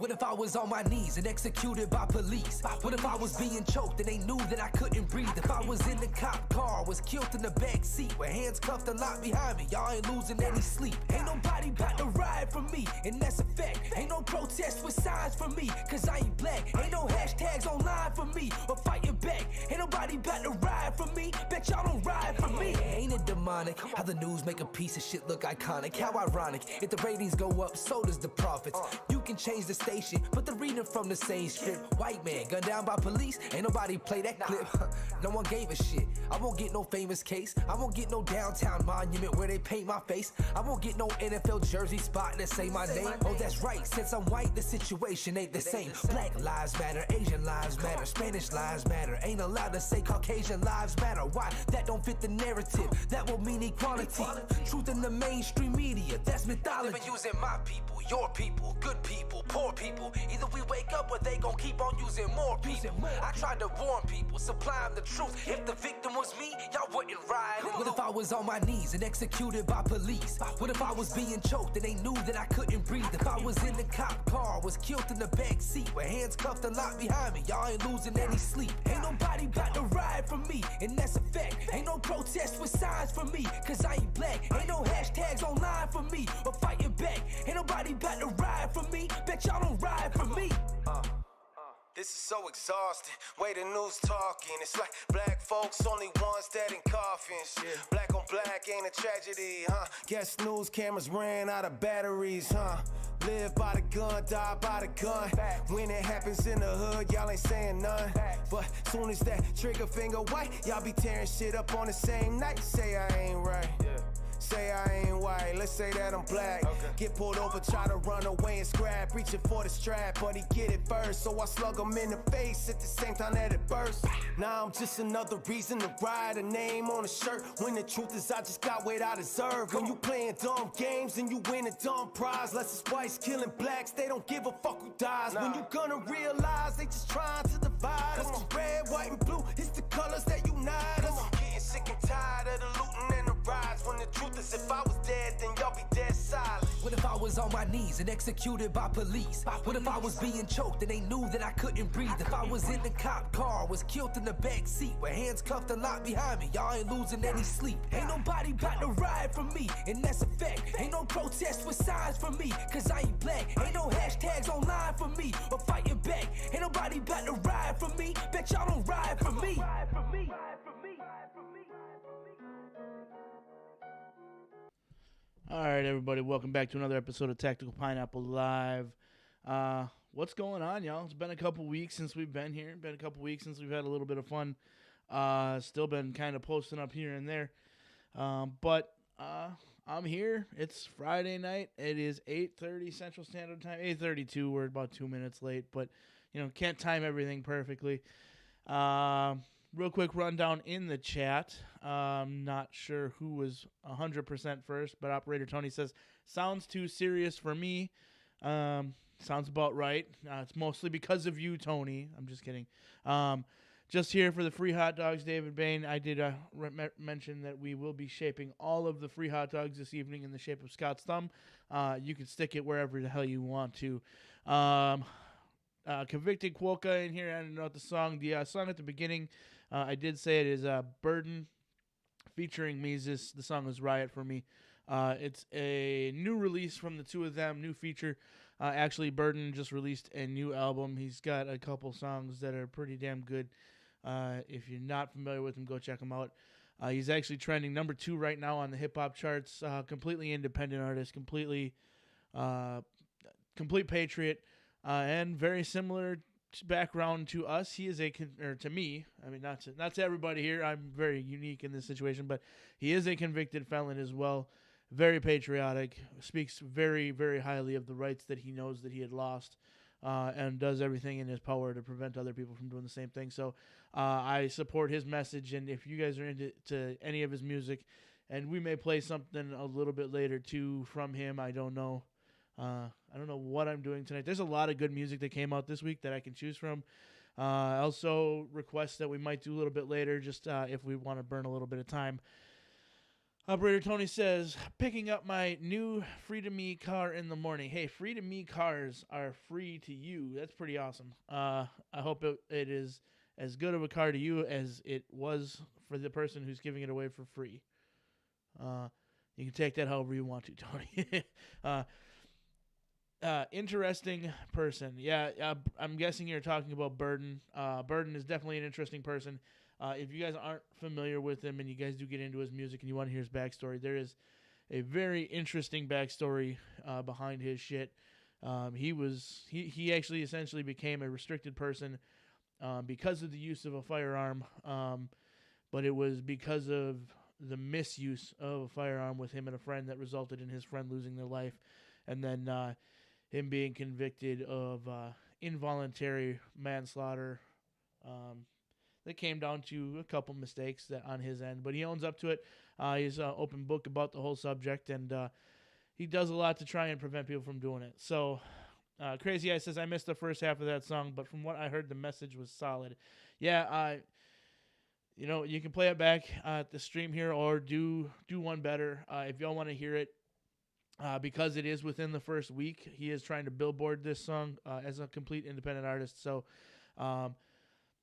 What if I was on my knees and executed by police? What if I was being choked and they knew that I couldn't breathe? If I was in the cop car, was killed in the back seat with hands cuffed and locked behind me, y'all ain't losing any sleep. Ain't nobody about to ride for me, and that's a fact. Ain't no protest with signs for me, cause I ain't black. Ain't no hashtags online for me or fighting back. Ain't nobody about to ride for me, bet y'all don't ride for me. Ain't it demonic how the news make a piece of shit look iconic? How ironic, if the ratings go up, so does the profits. You can change the station, but they're reading from the same script. White man gunned down by police, ain't nobody play that clip. No one gave a shit. I won't get no famous case. I won't get no downtown monument where they paint my face. I won't get no NFL jersey spot that say my name. Oh, that's right, since I'm white, the situation ain't the same. Black lives matter, Asian lives matter, Spanish lives matter. Ain't allowed to say Caucasian lives matter. Why? That don't fit the narrative. That will mean equality. Truth in the mainstream media, that's mythology. They've been using my people, your people, good people, poor people. Either we wake up or they gon' keep on using more people. I tried to warn people, supply them the truth. If the victim was me, y'all wouldn't ride. What if I was on my knees and executed by police? What if I was being choked and they knew that I couldn't breathe? If I was in the cop car, was killed in the back seat with hands cuffed and locked behind me, y'all ain't losing any sleep. Ain't nobody about to ride for me, and that's a fact. Ain't no protest with signs for me, cause I ain't black. Ain't no hashtags online for me or fighting back. Ain't nobody about to ride for me, bet y'all don't ride for me. This is so exhausting, way the news talking. It's like black folks only ones dead in coffins. Black on black ain't a tragedy, huh? Guess news cameras ran out of batteries, huh? Live by the gun, die by the gun. When it happens in the hood, y'all ain't saying none. But soon as that trigger finger white, y'all be tearing shit up on the same night. Say I ain't right. Say I ain't white, let's say that I'm black. Get pulled over, try to run away and scrap. Reaching for the strap, but he get it first. So I slug him in the face at the same time that it bursts. Now I'm just another reason to ride a name on a shirt. When the truth is I just got what I deserve. When you playing dumb games and you win a dumb prize. Less is whites killing blacks, they don't give a fuck who dies. When you gonna realize they just trying to divide us. 'Cause red, white, and blue, it's the colors that unite us. I'm getting sick and tired of the looting and the riots. When the truth is if I was dead, then y'all be dead silent. What if I was on my knees and executed by police? What if I was being choked and they knew that I couldn't breathe? If I was in the cop car, was killed in the back seat with hands cuffed and locked behind me, y'all ain't losing any sleep. Ain't nobody about to ride for me, and that's a fact. Ain't no protest with signs for me, cause I ain't black. Ain't no hashtags online for me or fighting back. Ain't nobody about to ride for me, bet y'all don't ride for me. All right, everybody, welcome back to another episode of Tactical Pineapple Live. What's going on, y'all? It's been a couple weeks since we've been here. Been a couple weeks since we've had a little bit of fun. Still been kind of posting up here and there. But I'm here. It's Friday night. It is 8:30 Central Standard Time. 8:32. We're about 2 minutes late, but, can't time everything perfectly. Real quick rundown in the chat. Not sure who was 100% first, but Operator Tony says, sounds too serious for me. Sounds about right. It's mostly because of you, Tony. I'm just kidding. Just here for the free hot dogs, David Bain. I did mention that we will be shaping all of the free hot dogs this evening in the shape of Scott's thumb. You can stick it wherever the hell you want to. Convicted Quokka in here. I don't know the song. The song at the beginning, I did say it is Burden featuring Mises. The song is Riot for me. It's a new release from the two of them, new feature. Actually, Burden just released a new album. He's got a couple songs that are pretty damn good. If you're not familiar with him, go check him out. He's actually trending number 2 right now on the hip-hop charts. Completely independent artist, complete patriot. And very similar background to us. He is to me. I mean, not to everybody here. I'm very unique in this situation, but he is a convicted felon as well. Very patriotic. Speaks very, very highly of the rights that he knows that he had lost, and does everything in his power to prevent other people from doing the same thing. So, I support his message. And if you guys are into any of his music, and we may play something a little bit later too from him. I don't know. I don't know what I'm doing tonight. There's a lot of good music that came out this week that I can choose from. Also request that we might do a little bit later, just if we want to burn a little bit of time. Operator Tony says, picking up my new free to me car in the morning. Hey, free to me cars are free to you. That's pretty awesome. I hope it is as good of a car to you as it was for the person who's giving it away for free. You can take that however you want to, Tony. Interesting person. Yeah, I'm guessing you're talking about Burden. Burden is definitely an interesting person. If you guys aren't familiar with him and you guys do get into his music and you want to hear his backstory, there is a very interesting backstory behind his shit. He actually essentially became a restricted person because of the use of a firearm, but it was because of the misuse of a firearm with him and a friend that resulted in his friend losing their life, and then him being convicted of involuntary manslaughter. That came down to a couple mistakes that on his end, but he owns up to it. He's an open book about the whole subject, and he does a lot to try and prevent people from doing it. So, Crazy Eye says, I missed the first half of that song, but from what I heard, the message was solid. Yeah, you can play it back at the stream here or do one better. If y'all want to hear it, because it is within the first week, he is trying to billboard this song as a complete independent artist. So,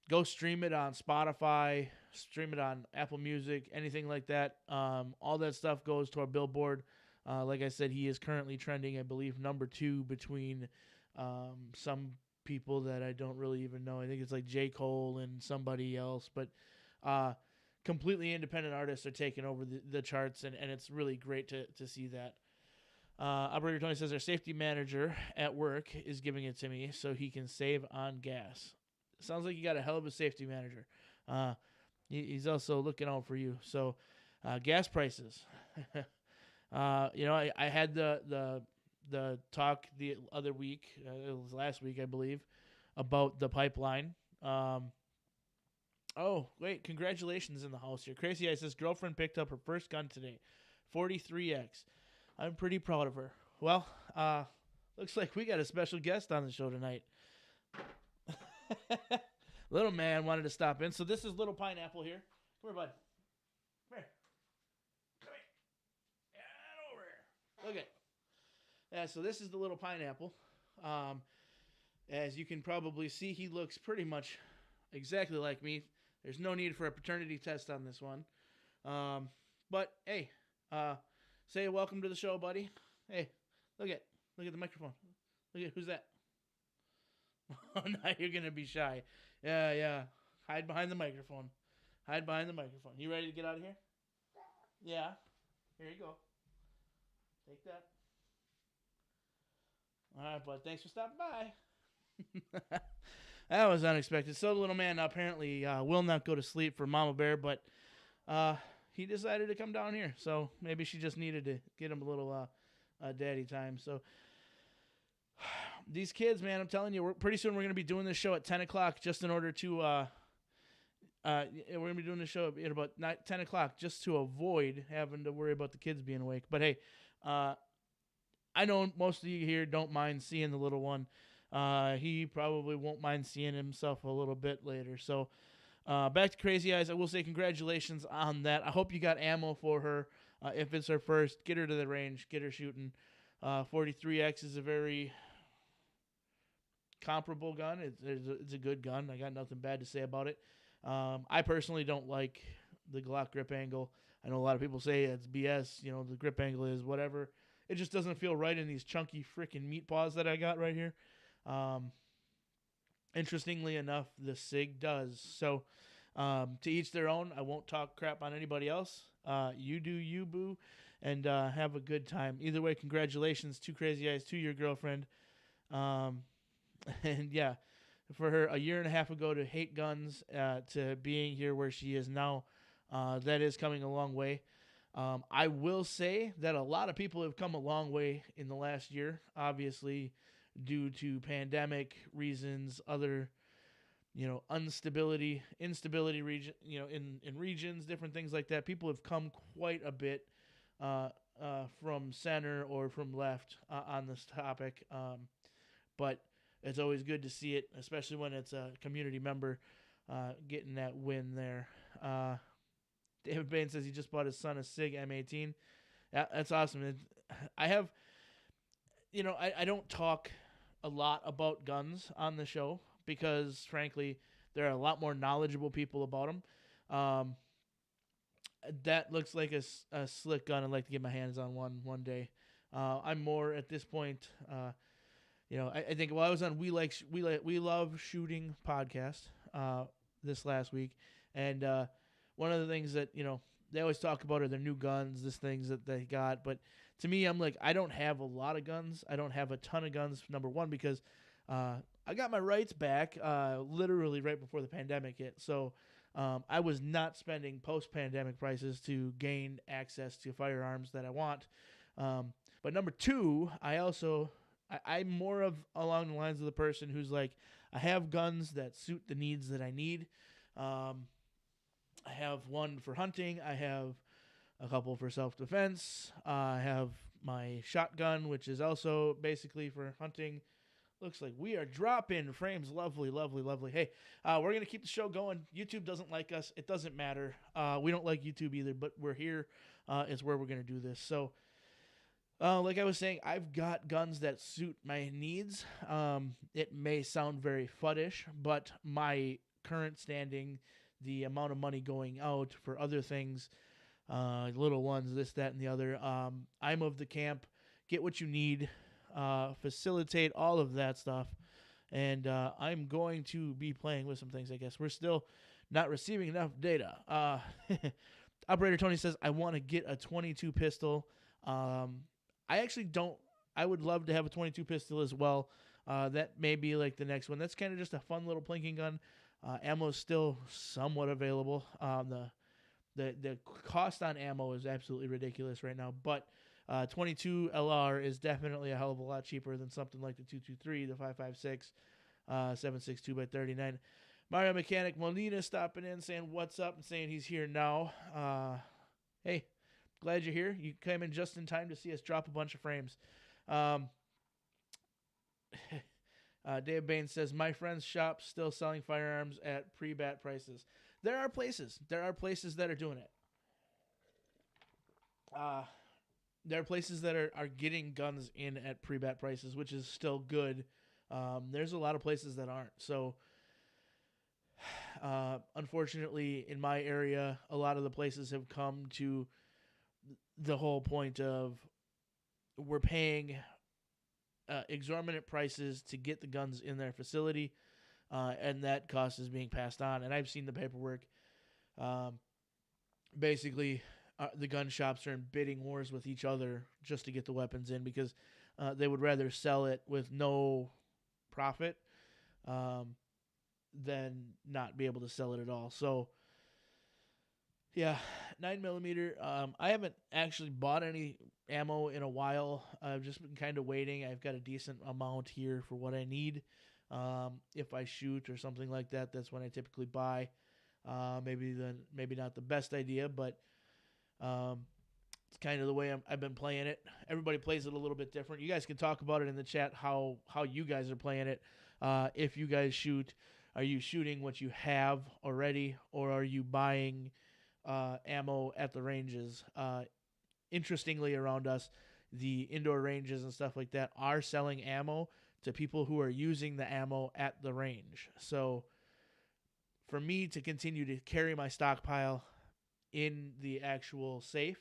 go stream it on Spotify, stream it on Apple Music, anything like that. All that stuff goes to our billboard. Like I said, he is currently trending, I believe, number 2 between some people that I don't really even know. I think it's like J. Cole and somebody else. But completely independent artists are taking over the charts, and it's really great to see that. Operator Tony says, our safety manager at work is giving it to me so he can save on gas. Sounds like you got a hell of a safety manager. He's also looking out for you. So, gas prices. I had the talk the other week. It was last week, I believe, about the pipeline. Oh, wait! Congratulations in the house here. Crazy Eye says girlfriend picked up her first gun today, 43X. I'm pretty proud of her. Well, looks like we got a special guest on the show tonight. Little man wanted to stop in. So this is Little Pineapple here. Come here, bud. Come here. Come here. Get over here. Look at. Yeah, so this is the Little Pineapple. As you can probably see, he looks pretty much exactly like me. There's no need for a paternity test on this one. But hey, say welcome to the show, buddy. Hey, look at the microphone. Look at who's that? Oh, now you're going to be shy. Yeah. Hide behind the microphone. You ready to get out of here? Yeah. Here you go. Take that. All right, bud. Thanks for stopping by. That was unexpected. So the little man apparently will not go to sleep for Mama Bear, but he decided to come down here. So maybe she just needed to get him a little daddy time. So these kids, man, I'm telling you, pretty soon we're going to be doing this show at 10 o'clock just in order to, we're going to be doing this show at about 10 o'clock just to avoid having to worry about the kids being awake. But hey, I know most of you here don't mind seeing the little one. He probably won't mind seeing himself a little bit later. So back to Crazy Eyes. I will say congratulations on that. I hope you got ammo for her. If it's her first, get her to the range, get her shooting. 43X is a very comparable gun. It's a good gun. I got nothing bad to say about it. I personally don't like the Glock grip angle. I know a lot of people say it's BS. The grip angle is whatever. It just doesn't feel right in these chunky freaking meat paws that I got right here. Interestingly enough, the SIG does. So to each their own. I won't talk crap on anybody else. You do you, boo, and have a good time. Either way, congratulations to Crazy Eyes, to your girlfriend. And yeah, for her a year and a half ago to hate guns to being here where she is now, that is coming a long way. I will say that a lot of people have come a long way in the last year, obviously due to pandemic reasons, other, instability region, in regions, different things like that. People have come quite a bit from center or from left on this topic. But it's always good to see it, especially when it's a community member getting that win there. David Bain says he just bought his son a SIG M18. Yeah, that's awesome. I have, I don't talk a lot about guns on the show because, frankly, there are a lot more knowledgeable people about them. That looks like a slick gun. I'd like to get my hands on one day. I'm more at this point. I think I was on We Love Shooting podcast this last week, and one of the things that they always talk about are their new guns, these things that they got. But to me, I'm like, I don't have a lot of guns. I don't have a ton of guns. Number one, because I got my rights back literally right before the pandemic hit. So I was not spending post-pandemic prices to gain access to firearms that I want. But number two, I'm more of along the lines of the person who's like, I have guns that suit the needs that I need. I have one for hunting. I have a couple for self-defense. I have my shotgun, which is also basically for hunting. Looks like we are dropping frames. Lovely, lovely, lovely. Hey, we're going to keep the show going. YouTube doesn't like us. It doesn't matter. We don't like YouTube either, but we're here. It's where we're going to do this. So, like I was saying, I've got guns that suit my needs. It may sound very fuddish, but my current standing, the amount of money going out for other things, little ones, this, that, and the other, I'm of the camp, get what you need, facilitate all of that stuff, and I'm going to be playing with some things, I guess. We're still not receiving enough data. Operator Tony says, I want to get a 22 pistol. I actually don't. I would love to have a 22 pistol as well. That may be like the next one. That's kind of just a fun little plinking gun. Ammo is still somewhat available. The cost on ammo is absolutely ridiculous right now, but 22 LR is definitely a hell of a lot cheaper than something like the 223, the 5.56, 7.62 by 39. Mario Mechanic Molina stopping in, saying what's up and saying he's here now. Hey, glad you're here. You came in just in time to see us drop a bunch of frames. Dave Bain says, my friend's shop still selling firearms at pre-bat prices. There are places that are doing it. There are places that are getting guns in at pre-bat prices, which is still good. There's a lot of places that aren't. So, unfortunately, in my area, a lot of the places have come to the whole point of we're paying exorbitant prices to get the guns in their facility, and that cost is being passed on. And I've seen the paperwork. Basically, the gun shops are in bidding wars with each other just to get the weapons in because they would rather sell it with no profit than not be able to sell it at all. So, yeah, 9mm. I haven't actually bought any ammo in a while. I've just been kind of waiting. I've got a decent amount here for what I need. If I shoot or something like that, that's when I typically buy. Maybe not the best idea, but it's kind of the way I've been playing it. Everybody plays it a little bit different. You guys can talk about it in the chat how you guys are playing it. If you guys shoot, are you shooting what you have already, or are you buying ammo at the ranges? Interestingly, around us, the indoor ranges and stuff like that are selling ammo to people who are using the ammo at the range. So for me to continue to carry my stockpile in the actual safe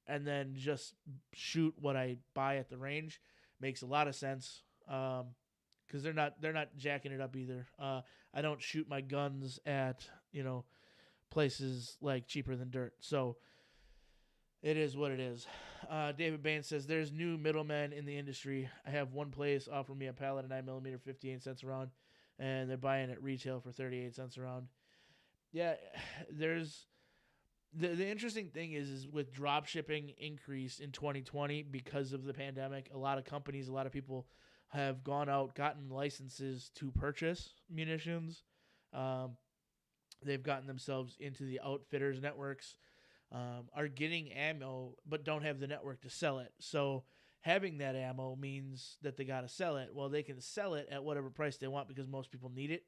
and then just shoot what I buy at the range makes a lot of sense, because they're not jacking it up either. I don't shoot my guns at places like Cheaper Than Dirt. So it is what it is. David Bain says, there's new middlemen in the industry. I have one place offer me a pallet of 9mm 58 cents a round, and they're buying at retail for 38 cents a round. Yeah, there's the interesting thing is with drop shipping increase in 2020 because of the pandemic. A lot of companies, a lot of people have gone out, gotten licenses to purchase munitions. They've gotten themselves into the outfitters networks, are getting ammo, but don't have the network to sell it. So having that ammo means that they got to sell it. Well, they can sell it at whatever price they want because most people need it.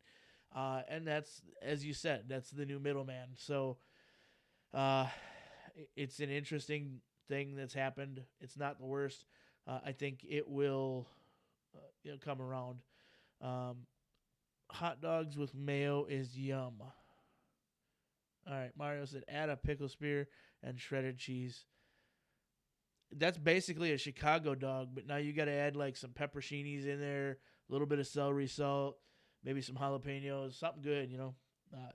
And that's, as you said, that's the new middleman. So Uh, it's an interesting thing that's happened. It's not the worst. I think it will come around. Um, hot dogs with mayo is yum. All right, Mario said add a pickle spear and shredded cheese. That's basically a Chicago dog, but now you got to add like some pepperoncinis in there, a little bit of celery salt, maybe some jalapenos, something good.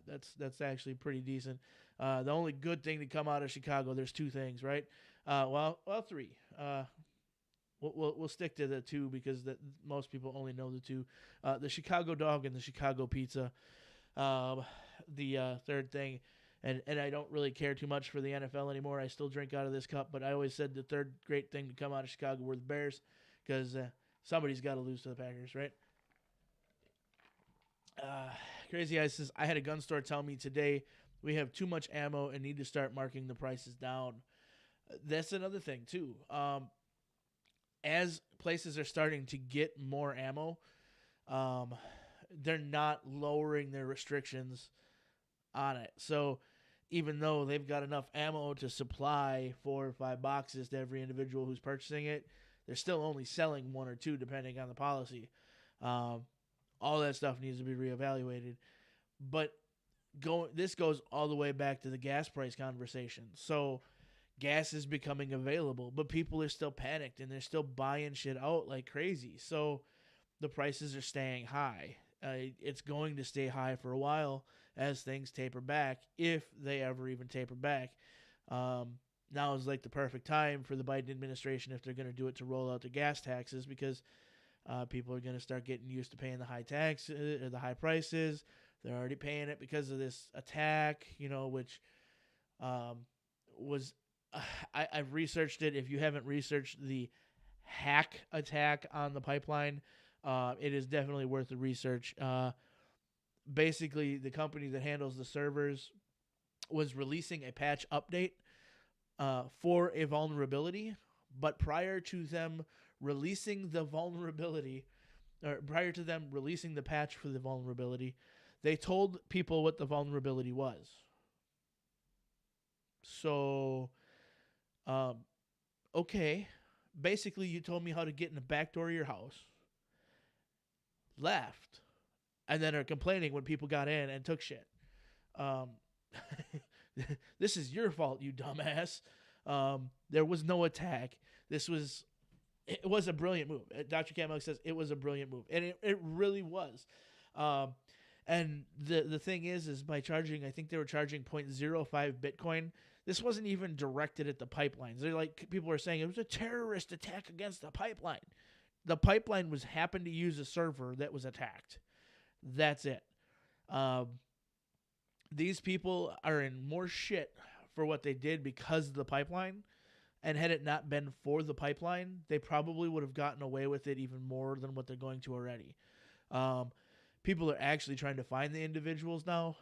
That's actually pretty decent. The only good thing to come out of Chicago, there's two things, right? Well, three. We'll stick to the two because most people only know the two: the Chicago dog and the Chicago pizza. The third thing, and I don't really care too much for the NFL anymore. I still drink out of this cup, but I always said the third great thing to come out of Chicago were the Bears, because somebody's got to lose to the Packers, right? Crazy Eyes says, I had a gun store tell me today we have too much ammo and need to start marking the prices down. That's another thing, too. As places are starting to get more ammo, they're not lowering their restrictions on it. So even though they've got enough ammo to supply 4 or 5 boxes to every individual who's purchasing it, they're still only selling 1 or 2 depending on the policy. All that stuff needs to be reevaluated. But this goes all the way back to the gas price conversation. So gas is becoming available, but people are still panicked and they're still buying shit out like crazy. So the prices are staying high. It's going to stay high for a while as things taper back, if they ever even taper back. Now is like the perfect time for the Biden administration, if they're going to do it, to roll out the gas taxes, because people are going to start getting used to paying the high taxes or the high prices. They're already paying it because of this attack, which was I've researched it. If you haven't researched the hack attack on the pipeline, it is definitely worth the research. Basically, the company that handles the servers was releasing a patch update for a vulnerability, but prior to them releasing the vulnerability, or prior to them releasing the patch for the vulnerability, they told people what the vulnerability was. So, okay, basically you told me how to get in the back door of your house, left, and then are complaining when people got in and took shit. This is your fault, you dumbass. There was no attack. It was a brilliant move. Dr. Kamek says it was a brilliant move, and it really was. And the thing is by charging, I think they were charging 0.05 Bitcoin. This wasn't even directed at the pipelines. They're like, people are saying it was a terrorist attack against the pipeline. The pipeline happened to use a server that was attacked. That's it. These people are in more shit for what they did because of the pipeline. And had it not been for the pipeline, they probably would have gotten away with it even more than what they're going to already. People are actually trying to find the individuals now.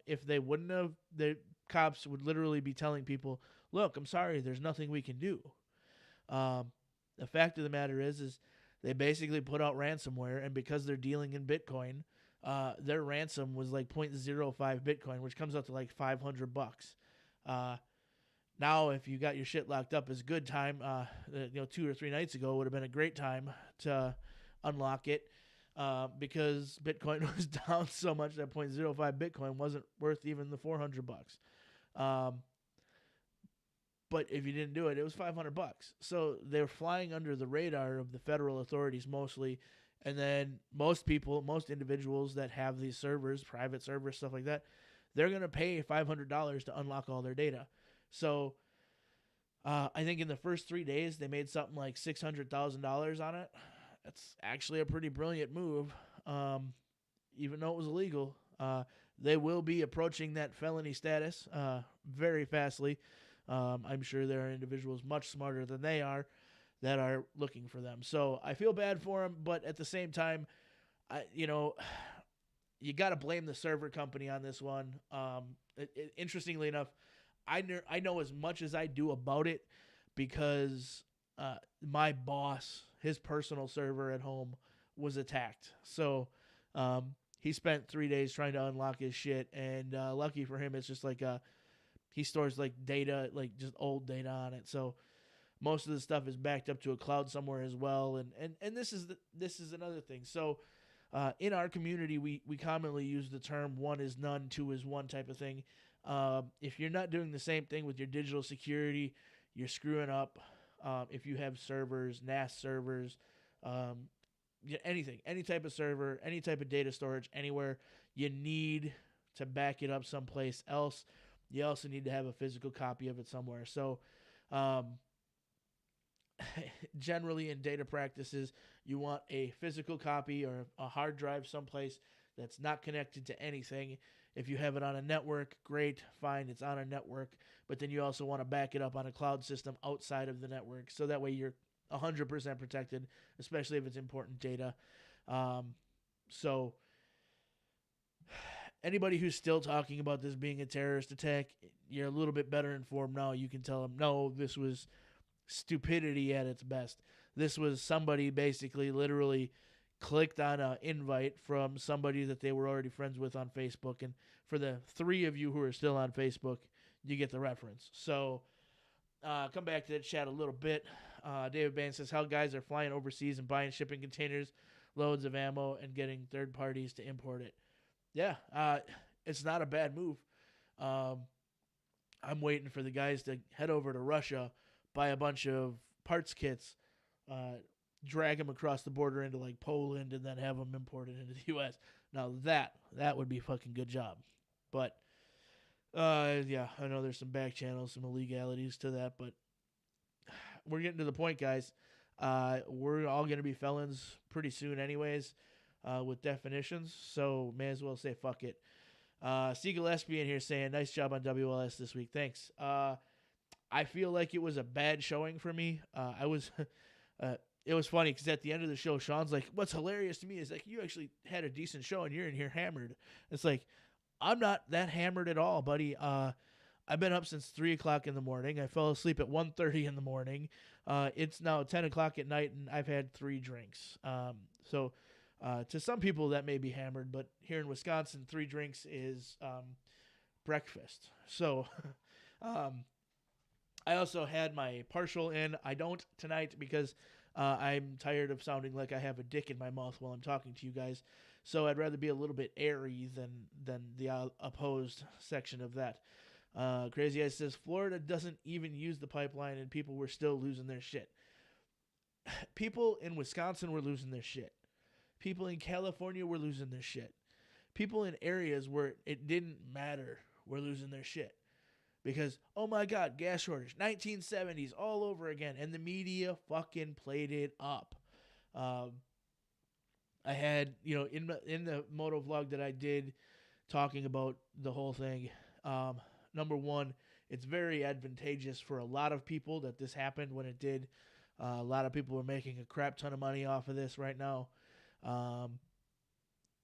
If they wouldn't have, the cops would literally be telling people, look, I'm sorry, there's nothing we can do. The fact of the matter is they basically put out ransomware, and because they're dealing in Bitcoin, their ransom was like 0.05 Bitcoin, which comes out to like $500. Now, if you got your shit locked up, is a good time. 2 or 3 nights ago would have been a great time to unlock it, because Bitcoin was down so much that 0.05 Bitcoin wasn't worth even the $400. But if you didn't do it, it was $500. So they're flying under the radar of the federal authorities mostly. And then most individuals that have these servers, private servers, stuff like that, they're going to pay $500 to unlock all their data. So I think in the first 3 days, they made something like $600,000 on it. That's actually a pretty brilliant move, even though it was illegal. They will be approaching that felony status very fastly. I'm sure there are individuals much smarter than they are that are looking for them. So I feel bad for them, but at the same time, you got to blame the server company on this one. Interestingly enough, I know as much as I do about it because my boss, his personal server at home, was attacked. So he spent 3 days trying to unlock his shit, and lucky for him, it's just like he stores like data, like just old data on it. So most of the stuff is backed up to a cloud somewhere as well. And this is another thing. So in our community, we commonly use the term one is none, two is one type of thing. If you're not doing the same thing with your digital security, you're screwing up. If you have servers, NAS servers, anything, any type of server, any type of data storage, anywhere, you need to back it up someplace else. You also need to have a physical copy of it somewhere. So, generally in data practices, you want a physical copy or a hard drive someplace that's not connected to anything. If you have it on a network, great, fine, it's on a network. But then you also want to back it up on a cloud system outside of the network. So that way you're 100% protected, especially if it's important data. So anybody who's still talking about this being a terrorist attack, you're a little bit better informed now. You can tell them, no, this was stupidity at its best. This was somebody basically literally clicked on an invite from somebody that they were already friends with on Facebook. And for the three of you who are still on Facebook, you get the reference. So come back to that chat a little bit. David Bain says how guys are flying overseas and buying shipping containers, loads of ammo, and getting third parties to import it. Yeah, it's not a bad move. I'm waiting for the guys to head over to Russia, buy a bunch of parts kits, drag them across the border into like Poland, and then have them imported into the U.S. Now that would be a fucking good job. But yeah, I know there's some back channels, some illegalities to that, but we're getting to the point, guys. We're all going to be felons pretty soon anyways, with definitions, so may as well say fuck it. Seagull Espian here saying, nice job on WLS this week. Thanks. I feel like it was a bad showing for me. It was funny because at the end of the show, Sean's like, what's hilarious to me is like, you actually had a decent show and you're in here hammered. It's like, I'm not that hammered at all, buddy. I've been up since 3 o'clock in the morning. I fell asleep at 1:30 in the morning. It's now 10 o'clock at night and I've had 3 drinks. So to some people that may be hammered, but here in Wisconsin, 3 drinks is breakfast. So I also had my partial in. I don't tonight because I'm tired of sounding like I have a dick in my mouth while I'm talking to you guys. So I'd rather be a little bit airy than the opposed section of that. Crazy Eyes says, Florida doesn't even use the pipeline and people were still losing their shit. People in Wisconsin were losing their shit. People in California were losing their shit. People in areas where it didn't matter were losing their shit. Because, oh my God, gas shortage, 1970s all over again. And the media fucking played it up. I had, in the moto vlog that I did talking about the whole thing, number one, it's very advantageous for a lot of people that this happened when it did. A lot of people were making a crap ton of money off of this right now.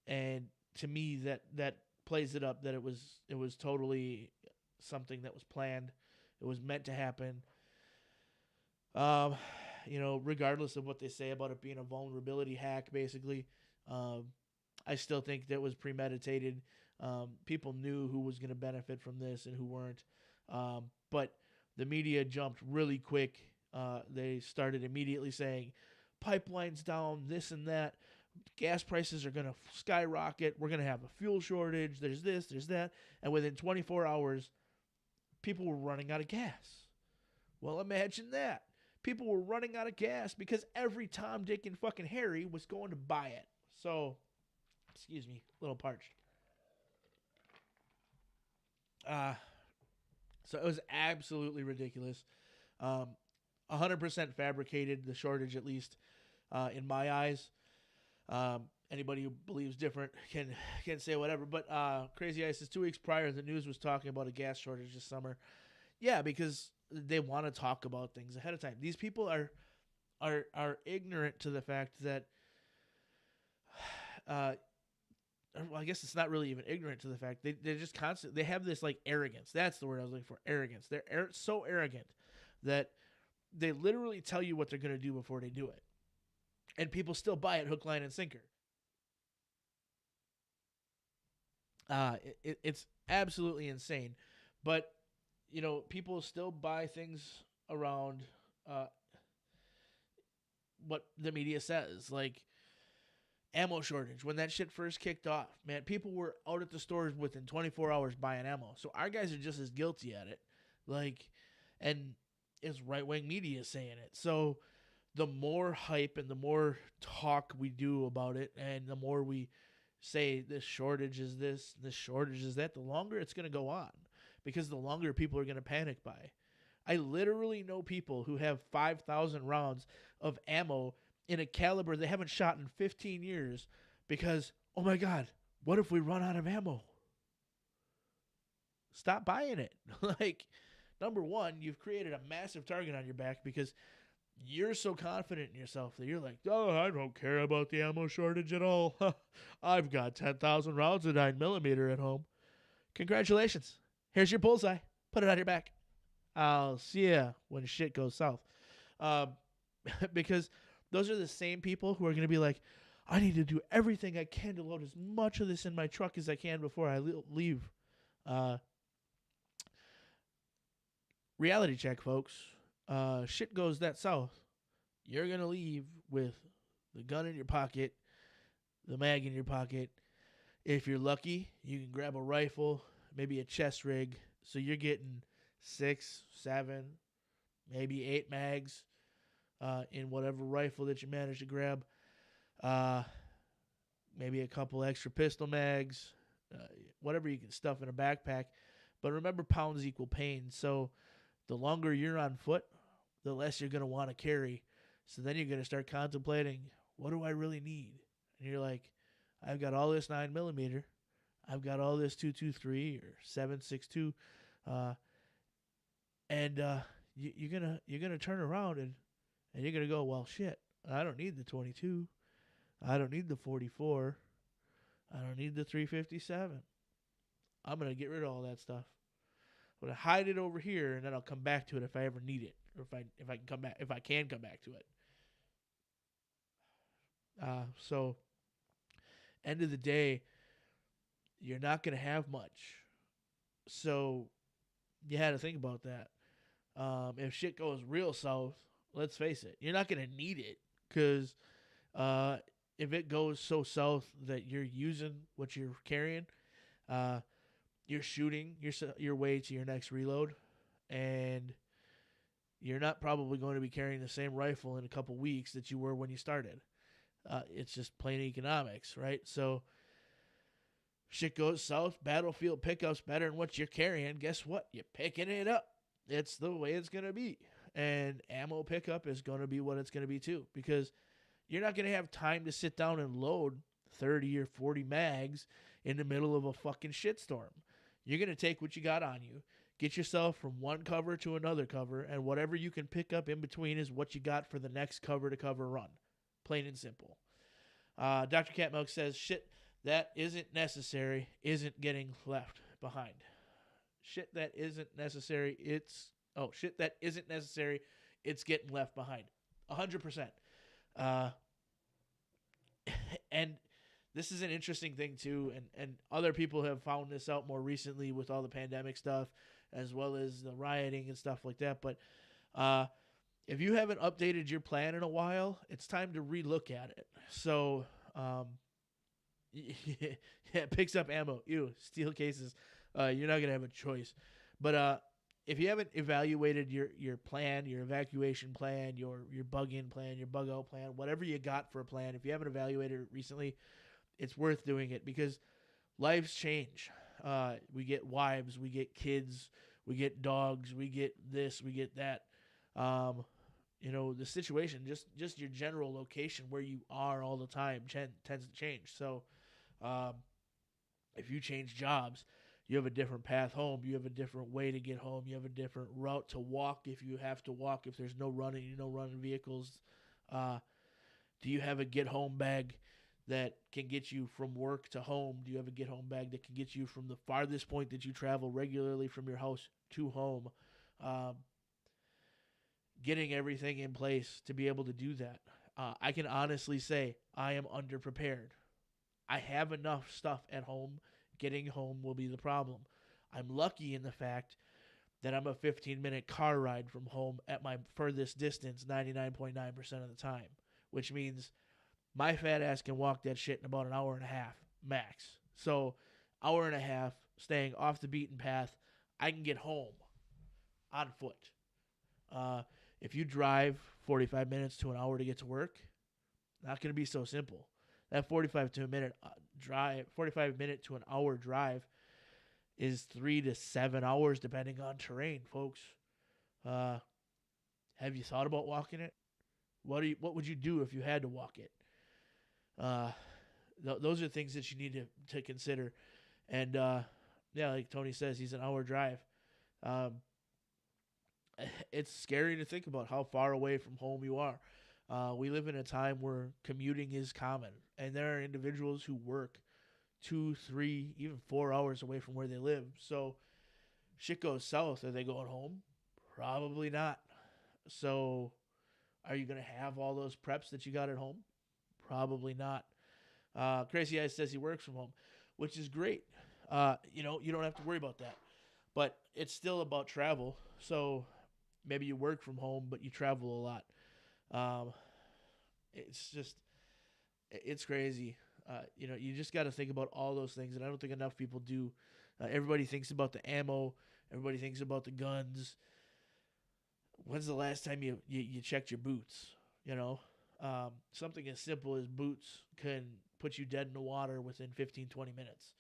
And to me, that plays it up that it was totally something that was planned. It was meant to happen. Regardless of what they say about it being a vulnerability hack, basically, I still think that was premeditated. People knew who was going to benefit from this and who weren't. But the media jumped really quick. They started immediately saying, pipelines down, this and that. Gas prices are going to skyrocket. We're going to have a fuel shortage. There's this, there's that. And within 24 hours, people were running out of gas. Well, imagine that. People were running out of gas because every Tom, Dick, and fucking Harry was going to buy it. So, excuse me, a little parched. So it was absolutely ridiculous. 100% fabricated, the shortage at least, in my eyes. Anybody who believes different can say whatever. But Crazy Ice says 2 weeks prior, the news was talking about a gas shortage this summer. Yeah, because they want to talk about things ahead of time. These people are ignorant to the fact that. Well, I guess it's not really even ignorant to the fact they're just constant. They have this like arrogance. That's the word I was looking for. Arrogance. They're so arrogant that they literally tell you what they're going to do before they do it. And people still buy it hook, line, and sinker. It's absolutely insane. But people still buy things around what the media says, like ammo shortage. When that shit first kicked off, man, people were out at the stores within 24 hours buying ammo. So our guys are just as guilty at it. Like, and it's right-wing media saying it. So the more hype and the more talk we do about it, and the more we say this shortage is this shortage is that, the longer it's going to go on, because the longer people are going to panic buy. I literally know people who have 5,000 rounds of ammo in a caliber they haven't shot in 15 years because, oh my God, what if we run out of ammo? Stop buying it. Like, number one, you've created a massive target on your back because you're so confident in yourself that you're like, oh, I don't care about the ammo shortage at all. I've got 10,000 rounds of 9mm at home. Congratulations. Here's your bullseye. Put it on your back. I'll see ya when shit goes south. Because those are the same people who are going to be like, I need to do everything I can to load as much of this in my truck as I can before I leave. Reality check, folks. Shit goes that south. You're going to leave with the gun in your pocket, the mag in your pocket. If you're lucky, you can grab a rifle, maybe a chest rig. So you're getting 6, 7, maybe 8 mags in whatever rifle that you manage to grab. Maybe a couple extra pistol mags, whatever you can stuff in a backpack. But remember, pounds equal pain. So the longer you're on foot, the less you're going to want to carry. So then you're going to start contemplating, what do I really need? And you're like, I've got all this 9mm. I've got all this 223 or 7.62. You're gonna turn around and you're gonna go, well, shit, I don't need the 22. I don't need the 44. I don't need the 357. I'm gonna get rid of all that stuff. I'm gonna hide it over here, and then I'll come back to it if I ever need it, or if I can come back to it. So end of the day, you're not gonna have much. So you had to think about that. If shit goes real south, let's face it, you're not going to need it, because if it goes so south that you're using what you're carrying, you're shooting your way to your next reload, and you're not probably going to be carrying the same rifle in a couple weeks that you were when you started. It's just plain economics, right? So shit goes south, battlefield pickups better than what you're carrying. Guess what? You're picking it up. It's the way it's going to be. And ammo pickup is going to be what it's going to be too, because you're not going to have time to sit down and load 30 or 40 mags in the middle of a fucking shitstorm. You're going to take what you got on you, get yourself from one cover to another cover, and whatever you can pick up in between is what you got for the next cover to cover run. Plain and simple. Dr. Catmilk says, shit that isn't necessary isn't getting left behind. Shit that isn't necessary, it's getting left behind. 100%. And this is an interesting thing too, and other people have found this out more recently with all the pandemic stuff, as well as the rioting and stuff like that. But if you haven't updated your plan in a while, it's time to relook at it. So yeah, it picks up ammo. Ew, steel cases. You're not gonna have a choice. But if you haven't evaluated your plan, your evacuation plan, your bug in plan, your bug out plan, whatever you got for a plan, if you haven't evaluated it recently, it's worth doing it, because lives change. We get wives, we get kids, we get dogs, we get this, we get that. The situation, just your general location where you are all the time tends to change. So if you change jobs, you have a different path home. You have a different way to get home. You have a different route to walk if you have to walk. If there's no running vehicles. Do you have a get-home bag that can get you from work to home? Do you have a get-home bag that can get you from the farthest point that you travel regularly from your house to home? Getting everything in place to be able to do that. I can honestly say I am underprepared. I have enough stuff at home. Getting home will be the problem. I'm lucky in the fact then I'm a 15-minute car ride from home at my furthest distance 99.9% of the time, which means my fat ass can walk that shit in about an hour and a half max. So, hour and a half staying off the beaten path, I can get home on foot. If you drive 45 minutes to an hour to get to work, not going to be so simple. That 45 minute to an hour drive is 3 to 7 hours depending on terrain, folks. Have you thought about walking it? What would you do if you had to walk it? Those are things that you need to consider. And yeah, like Tony says, he's an hour drive. It's scary to think about how far away from home you are. We live in a time where commuting is common, and there are individuals who work 2, 3, even 4 hours away from where they live. So shit goes south. Are they going home? Probably not. So are you going to have all those preps that you got at home? Probably not. Crazy Eyes says he works from home, which is great. You don't have to worry about that. But it's still about travel. So maybe you work from home, but you travel a lot. It's crazy. You just got to think about all those things, and I don't think enough people do. Everybody thinks about the ammo. Everybody thinks about the guns. When's the last time you checked your boots? Something as simple as boots can put you dead in the water within 15, 20 minutes.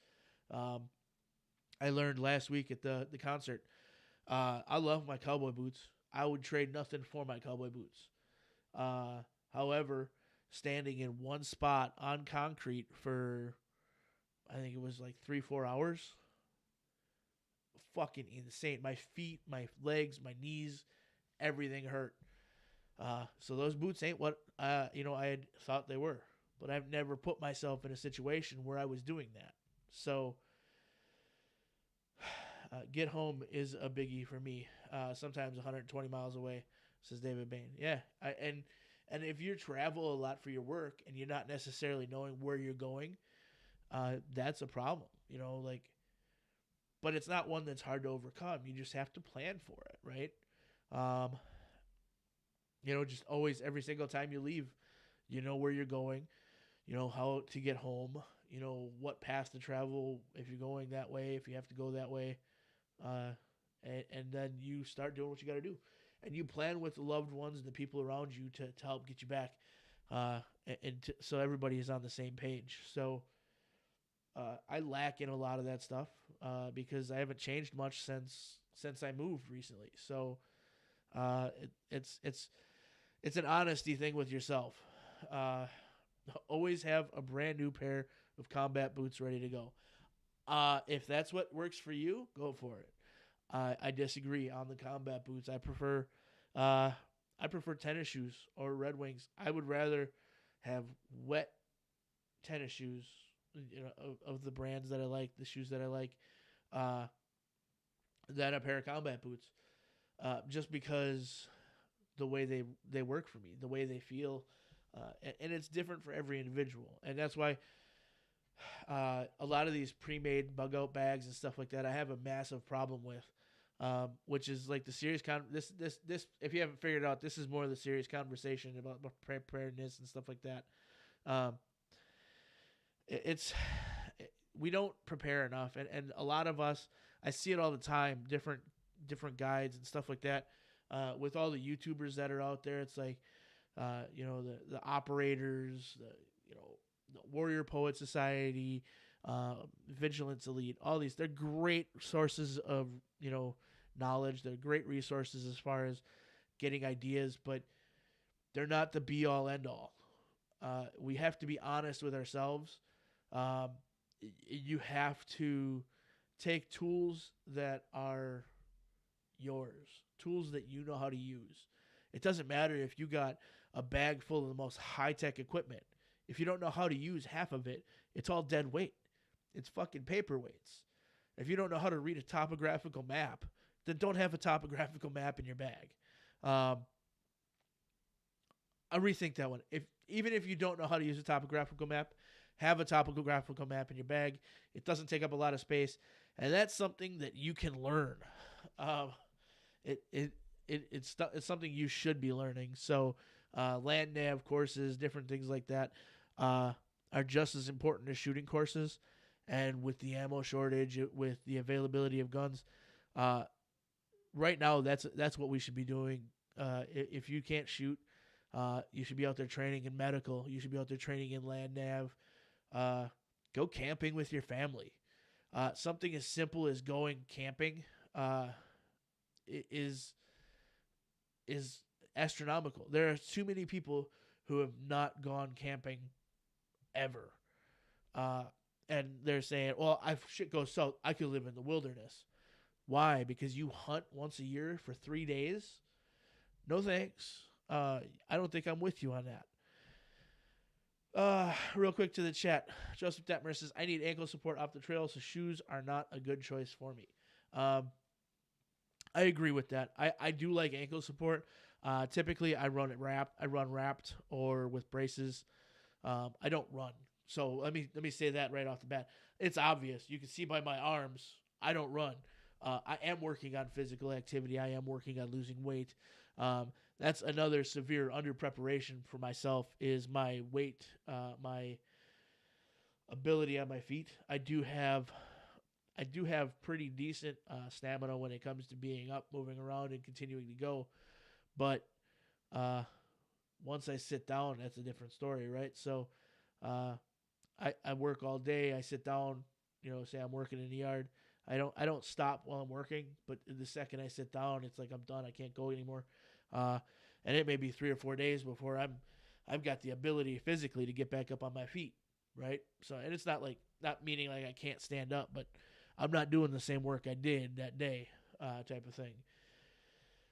I learned last week at the concert. I love my cowboy boots. I would trade nothing for my cowboy boots. However, standing in one spot on concrete for, I think it was like 3-4 hours, fucking insane. My feet, my legs, my knees, everything hurt. So those boots ain't what I had thought they were. But I've never put myself in a situation where I was doing that. So get home is a biggie for me. Sometimes 120 miles away, says David Bain. Yeah, and if you travel a lot for your work and you're not necessarily knowing where you're going, that's a problem. But it's not one that's hard to overcome. You just have to plan for it, right? Just always, every single time you leave, you know where you're going, you know how to get home, you know what path to travel if you're going that way, if you have to go that way, and then you start doing what you got to do, and you plan with the loved ones and the people around you to help get you back, so everybody is on the same page. So I lack in a lot of that stuff because I haven't changed much since I moved recently. So it's an honesty thing with yourself. Always have a brand new pair of combat boots ready to go. If that's what works for you, go for it. I disagree on the combat boots. I prefer tennis shoes or Red Wings. I would rather have wet tennis shoes, of the brands that I like, the shoes that I like, than a pair of combat boots. Just because the way they work for me, the way they feel, and it's different for every individual. And that's why a lot of these pre-made bug-out bags and stuff like that, I have a massive problem with, which is like the serious this if you haven't figured it out, this is more of the serious conversation about preparedness and stuff like that. We don't prepare enough, and a lot of us, I see it all the time, different guides and stuff like that, with all the YouTubers that are out there. It's like, the operators, the Warrior Poet Society, Vigilance Elite, all these, they're great sources of, knowledge. They're great resources as far as getting ideas, but they're not the be all end all. We have to be honest with ourselves. You have to take tools that are yours, tools that you know how to use. It doesn't matter if you got a bag full of the most high-tech equipment. If you don't know how to use half of it, it's all dead weight. It's fucking paperweights. If you don't know how to read a topographical map, then don't have a topographical map in your bag. I rethink that one. Even if you don't know how to use a topographical map, have a topographical map in your bag. It doesn't take up a lot of space, and that's something that you can learn. it's something you should be learning. So land nav courses, different things like that, are just as important as shooting courses. And with the ammo shortage, with the availability of guns, right now that's what we should be doing. If you can't shoot, you should be out there training in medical. You should be out there training in land nav. Go camping with your family. Something as simple as going camping is astronomical. There are too many people who have not gone camping ever. And they're saying, well, if shit goes south, I could live in the wilderness. Why? Because you hunt once a year for 3 days? No thanks. I don't think I'm with you on that. Real quick to the chat. Joseph Detmer says, I need ankle support off the trail, so shoes are not a good choice for me. I agree with that. I do like ankle support. Typically, I run wrapped or with braces. I don't run. So let me say that right off the bat. It's obvious. You can see by my arms, I don't run. I am working on physical activity. I am working on losing weight. That's another severe under preparation for myself is my weight, my ability on my feet. I do have pretty decent stamina when it comes to being up, moving around, and continuing to go. But once I sit down, that's a different story, right? So I work all day. I sit down, say I'm working in the yard. I don't stop while I'm working, but the second I sit down, it's like I'm done. I can't go anymore. And it may be 3 or 4 days before I've got the ability physically to get back up on my feet, right? So, and it's not meaning like I can't stand up, but I'm not doing the same work I did that day, type of thing.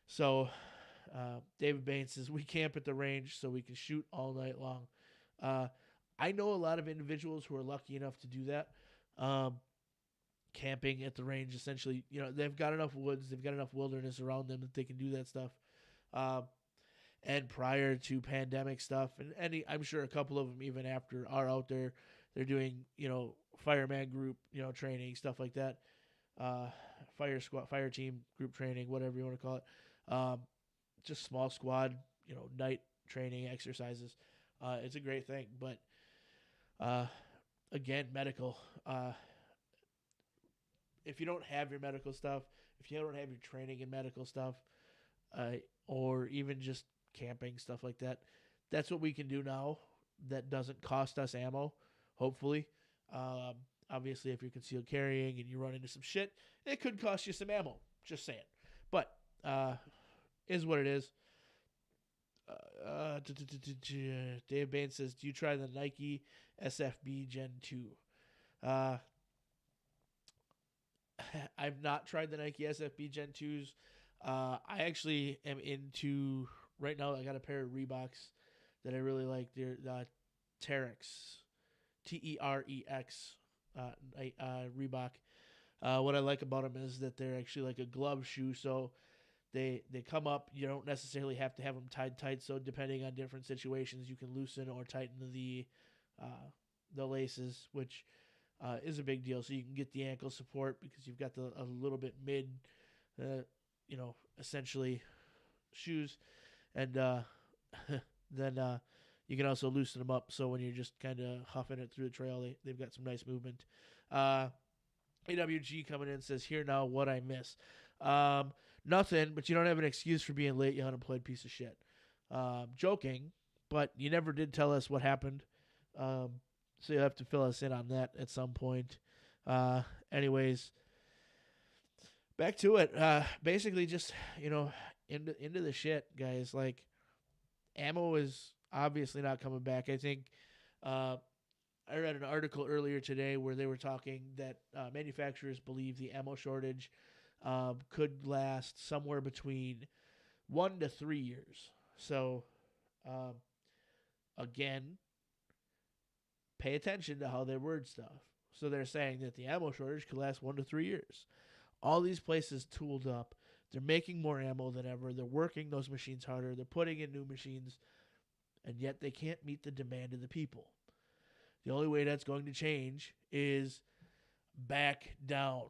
So, David Bain says, we camp at the range so we can shoot all night long. I know a lot of individuals who are lucky enough to do that. Camping at the range, essentially, they've got enough woods, they've got enough wilderness around them that they can do that stuff. And prior to pandemic stuff, and I'm sure a couple of them even after are out there, they're doing, fireman group, training, stuff like that. Fire squad, fire team group training, whatever you want to call it. Just small squad, night training exercises. It's a great thing, but again, medical. If you don't have your medical stuff, if you don't have your training in medical stuff, or even just camping, stuff like that, that's what we can do now that doesn't cost us ammo, hopefully. Obviously, if you're concealed carrying and you run into some shit, it could cost you some ammo, just saying. But is what it is. Dave Bain says, do you try the Nike SFB Gen 2? I've not tried the Nike SFB Gen 2s. I actually am into, right now I got a pair of Reeboks that I really like. They're Terex, T-E-R-E-X, Reebok. What I like about them is that they're actually like a glove shoe, so they come up. You don't necessarily have to have them tied tight, so depending on different situations, you can loosen or tighten the laces, which is a big deal. So you can get the ankle support because you've got a little bit mid, essentially shoes, and then you can also loosen them up. So when you're just kind of huffing it through the trail, they've got some nice movement. AWG coming in says, here now what I miss. Nothing, but you don't have an excuse for being late, you unemployed piece of shit. Joking, but you never did tell us what happened. So you'll have to fill us in on that at some point. Anyways, back to it. Basically just, into the shit, guys. Like, ammo is obviously not coming back. I think I read an article earlier today where they were talking that manufacturers believe the ammo shortage could last somewhere between 1 to 3 years. So, again, pay attention to how they word stuff. So they're saying that the ammo shortage could last 1 to 3 years. All these places tooled up. They're making more ammo than ever. They're working those machines harder. They're putting in new machines. And yet they can't meet the demand of the people. The only way that's going to change is back down.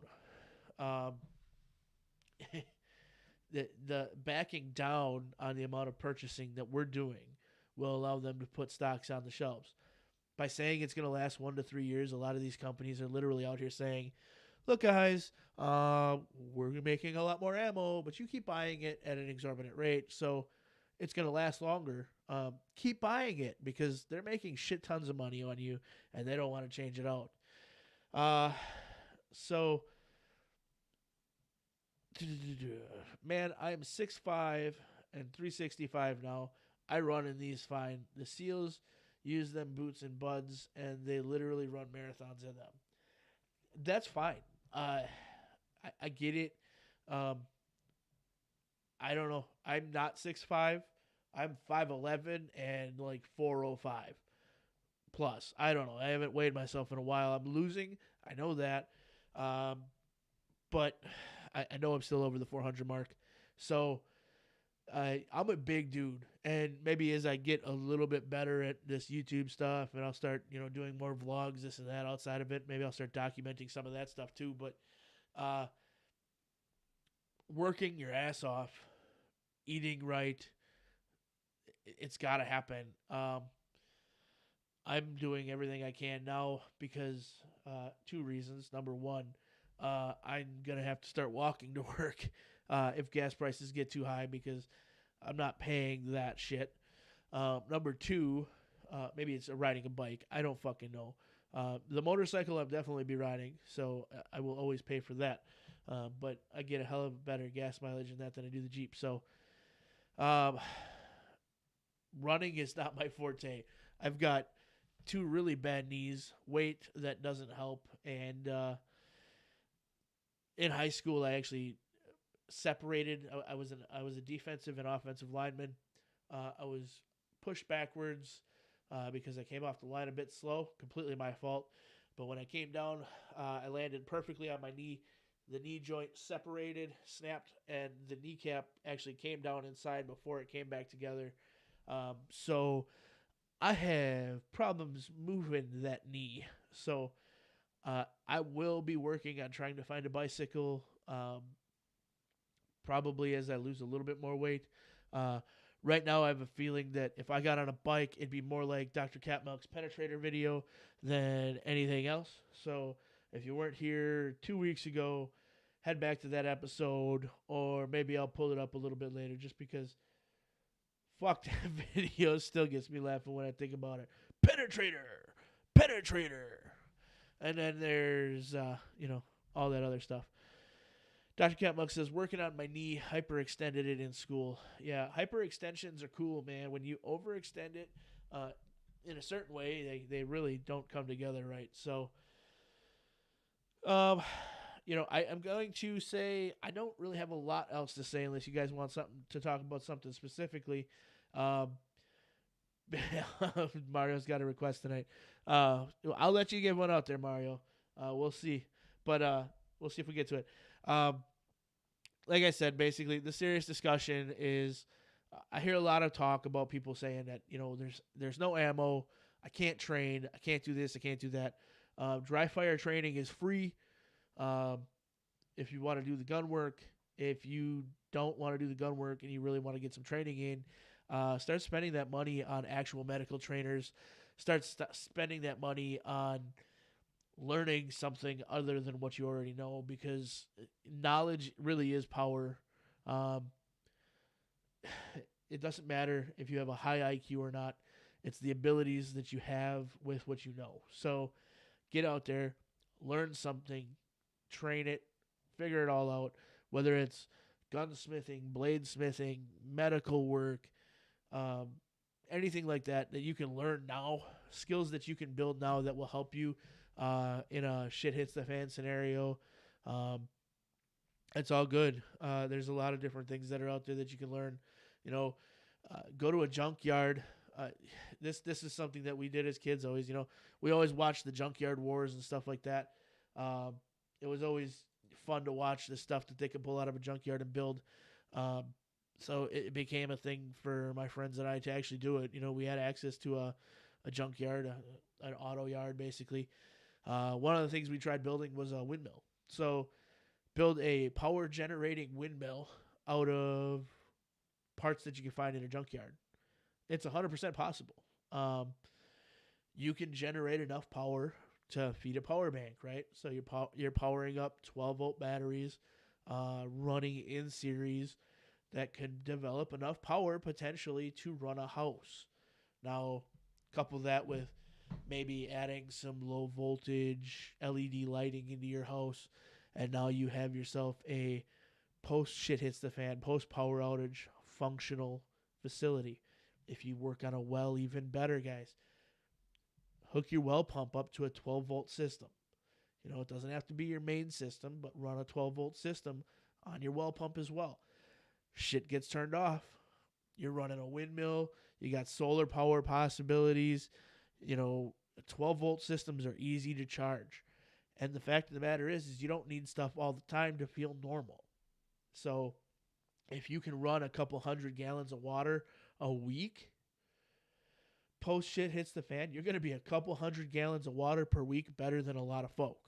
the backing down on the amount of purchasing that we're doing will allow them to put stocks on the shelves. By saying it's going to last 1 to 3 years, a lot of these companies are literally out here saying, look, guys, we're making a lot more ammo, but you keep buying it at an exorbitant rate, so it's going to last longer. Keep buying it because they're making shit tons of money on you, and they don't want to change it out. So, man, I'm 6'5" and 365 now. I run in these fine. The SEALs use them boots and buds, and they literally run marathons in them. That's fine. I get it. I don't know. I'm not 6'5". I'm 5'11" and like 405 plus. I don't know. I haven't weighed myself in a while. I'm losing. I know that. But I know I'm still over the 400 mark. So I'm a big dude. And maybe as I get a little bit better at this YouTube stuff and I'll start, doing more vlogs, this and that outside of it, maybe I'll start documenting some of that stuff too. But working your ass off, eating right, it's got to happen. I'm doing everything I can now because 2 reasons. Number one, I'm going to have to start walking to work if gas prices get too high because I'm not paying that shit. Number 2, maybe it's riding a bike. I don't fucking know. The motorcycle I'll definitely be riding, so I will always pay for that. But I get a hell of a better gas mileage in that than I do the Jeep. So running is not my forte. I've got 2 really bad knees, weight that doesn't help, and in high school I actually separated. I was a defensive and offensive lineman. I was pushed backwards because I came off the line a bit slow, completely my fault. But when I came down, I landed perfectly on my knee. The knee joint separated, snapped, and the kneecap actually came down inside before it came back together. So I have problems moving that knee. So I will be working on trying to find a bicycle, probably as I lose a little bit more weight. Right now, I have a feeling that if I got on a bike, it'd be more like Dr. Catmilk's Penetrator video than anything else. So if you weren't here 2 weeks ago, head back to that episode, or maybe I'll pull it up a little bit later just because fuck, that video still gets me laughing when I think about it. Penetrator. And then there's, all that other stuff. Dr. Catmilk says, working on my knee, hyperextended it in school. Yeah, hyperextensions are cool, man. When you overextend it in a certain way, they really don't come together right. So, I'm going to say I don't really have a lot else to say unless you guys want something to talk about something specifically. Mario's got a request tonight. I'll let you give one out there, Mario. We'll see. But we'll see if we get to it. Like I said, basically, the serious discussion is I hear a lot of talk about people saying that, there's no ammo. I can't train. I can't do this. I can't do that. Dry fire training is free. If you want to do the gun work, if you don't want to do the gun work and you really want to get some training in, start spending that money on actual medical trainers. Start spending that money on learning something other than what you already know, because knowledge really is power. It doesn't matter if you have a high IQ or not. It's the abilities that you have with what you know. So get out there, learn something, train it, figure it all out, whether it's gunsmithing, bladesmithing, medical work, anything like that you can learn now, skills that you can build now that will help you in a shit hits the fan scenario. It's all good. There's a lot of different things that are out there that you can learn. Go to a junkyard. This is something that we did as kids always. We always watched the junkyard wars and stuff like that. It was always fun to watch the stuff that they could pull out of a junkyard and build. So it became a thing for my friends and I to actually do it. We had access to a junkyard, an auto yard, basically. One of the things we tried building was a windmill. So build a power generating windmill out of parts that you can find in a junkyard. It's 100% possible. You can generate enough power to feed a power bank, right? So you're powering up 12-volt batteries, running in series that can develop enough power potentially to run a house. Now, couple that with maybe adding some low voltage LED lighting into your house, and now you have yourself a post shit hits the fan, post power outage functional facility. If you work on a well, even better, guys. Hook your well pump up to a 12-volt system. You know, it doesn't have to be your main system, but run a 12-volt system on your well pump as well. Shit gets turned off. You're running a windmill. You got solar power possibilities. You know, 12-volt systems are easy to charge. And the fact of the matter is you don't need stuff all the time to feel normal. So if you can run a couple 100 gallons of water a week, post shit hits the fan, you're going to be a couple 100 gallons of water per week better than a lot of folk.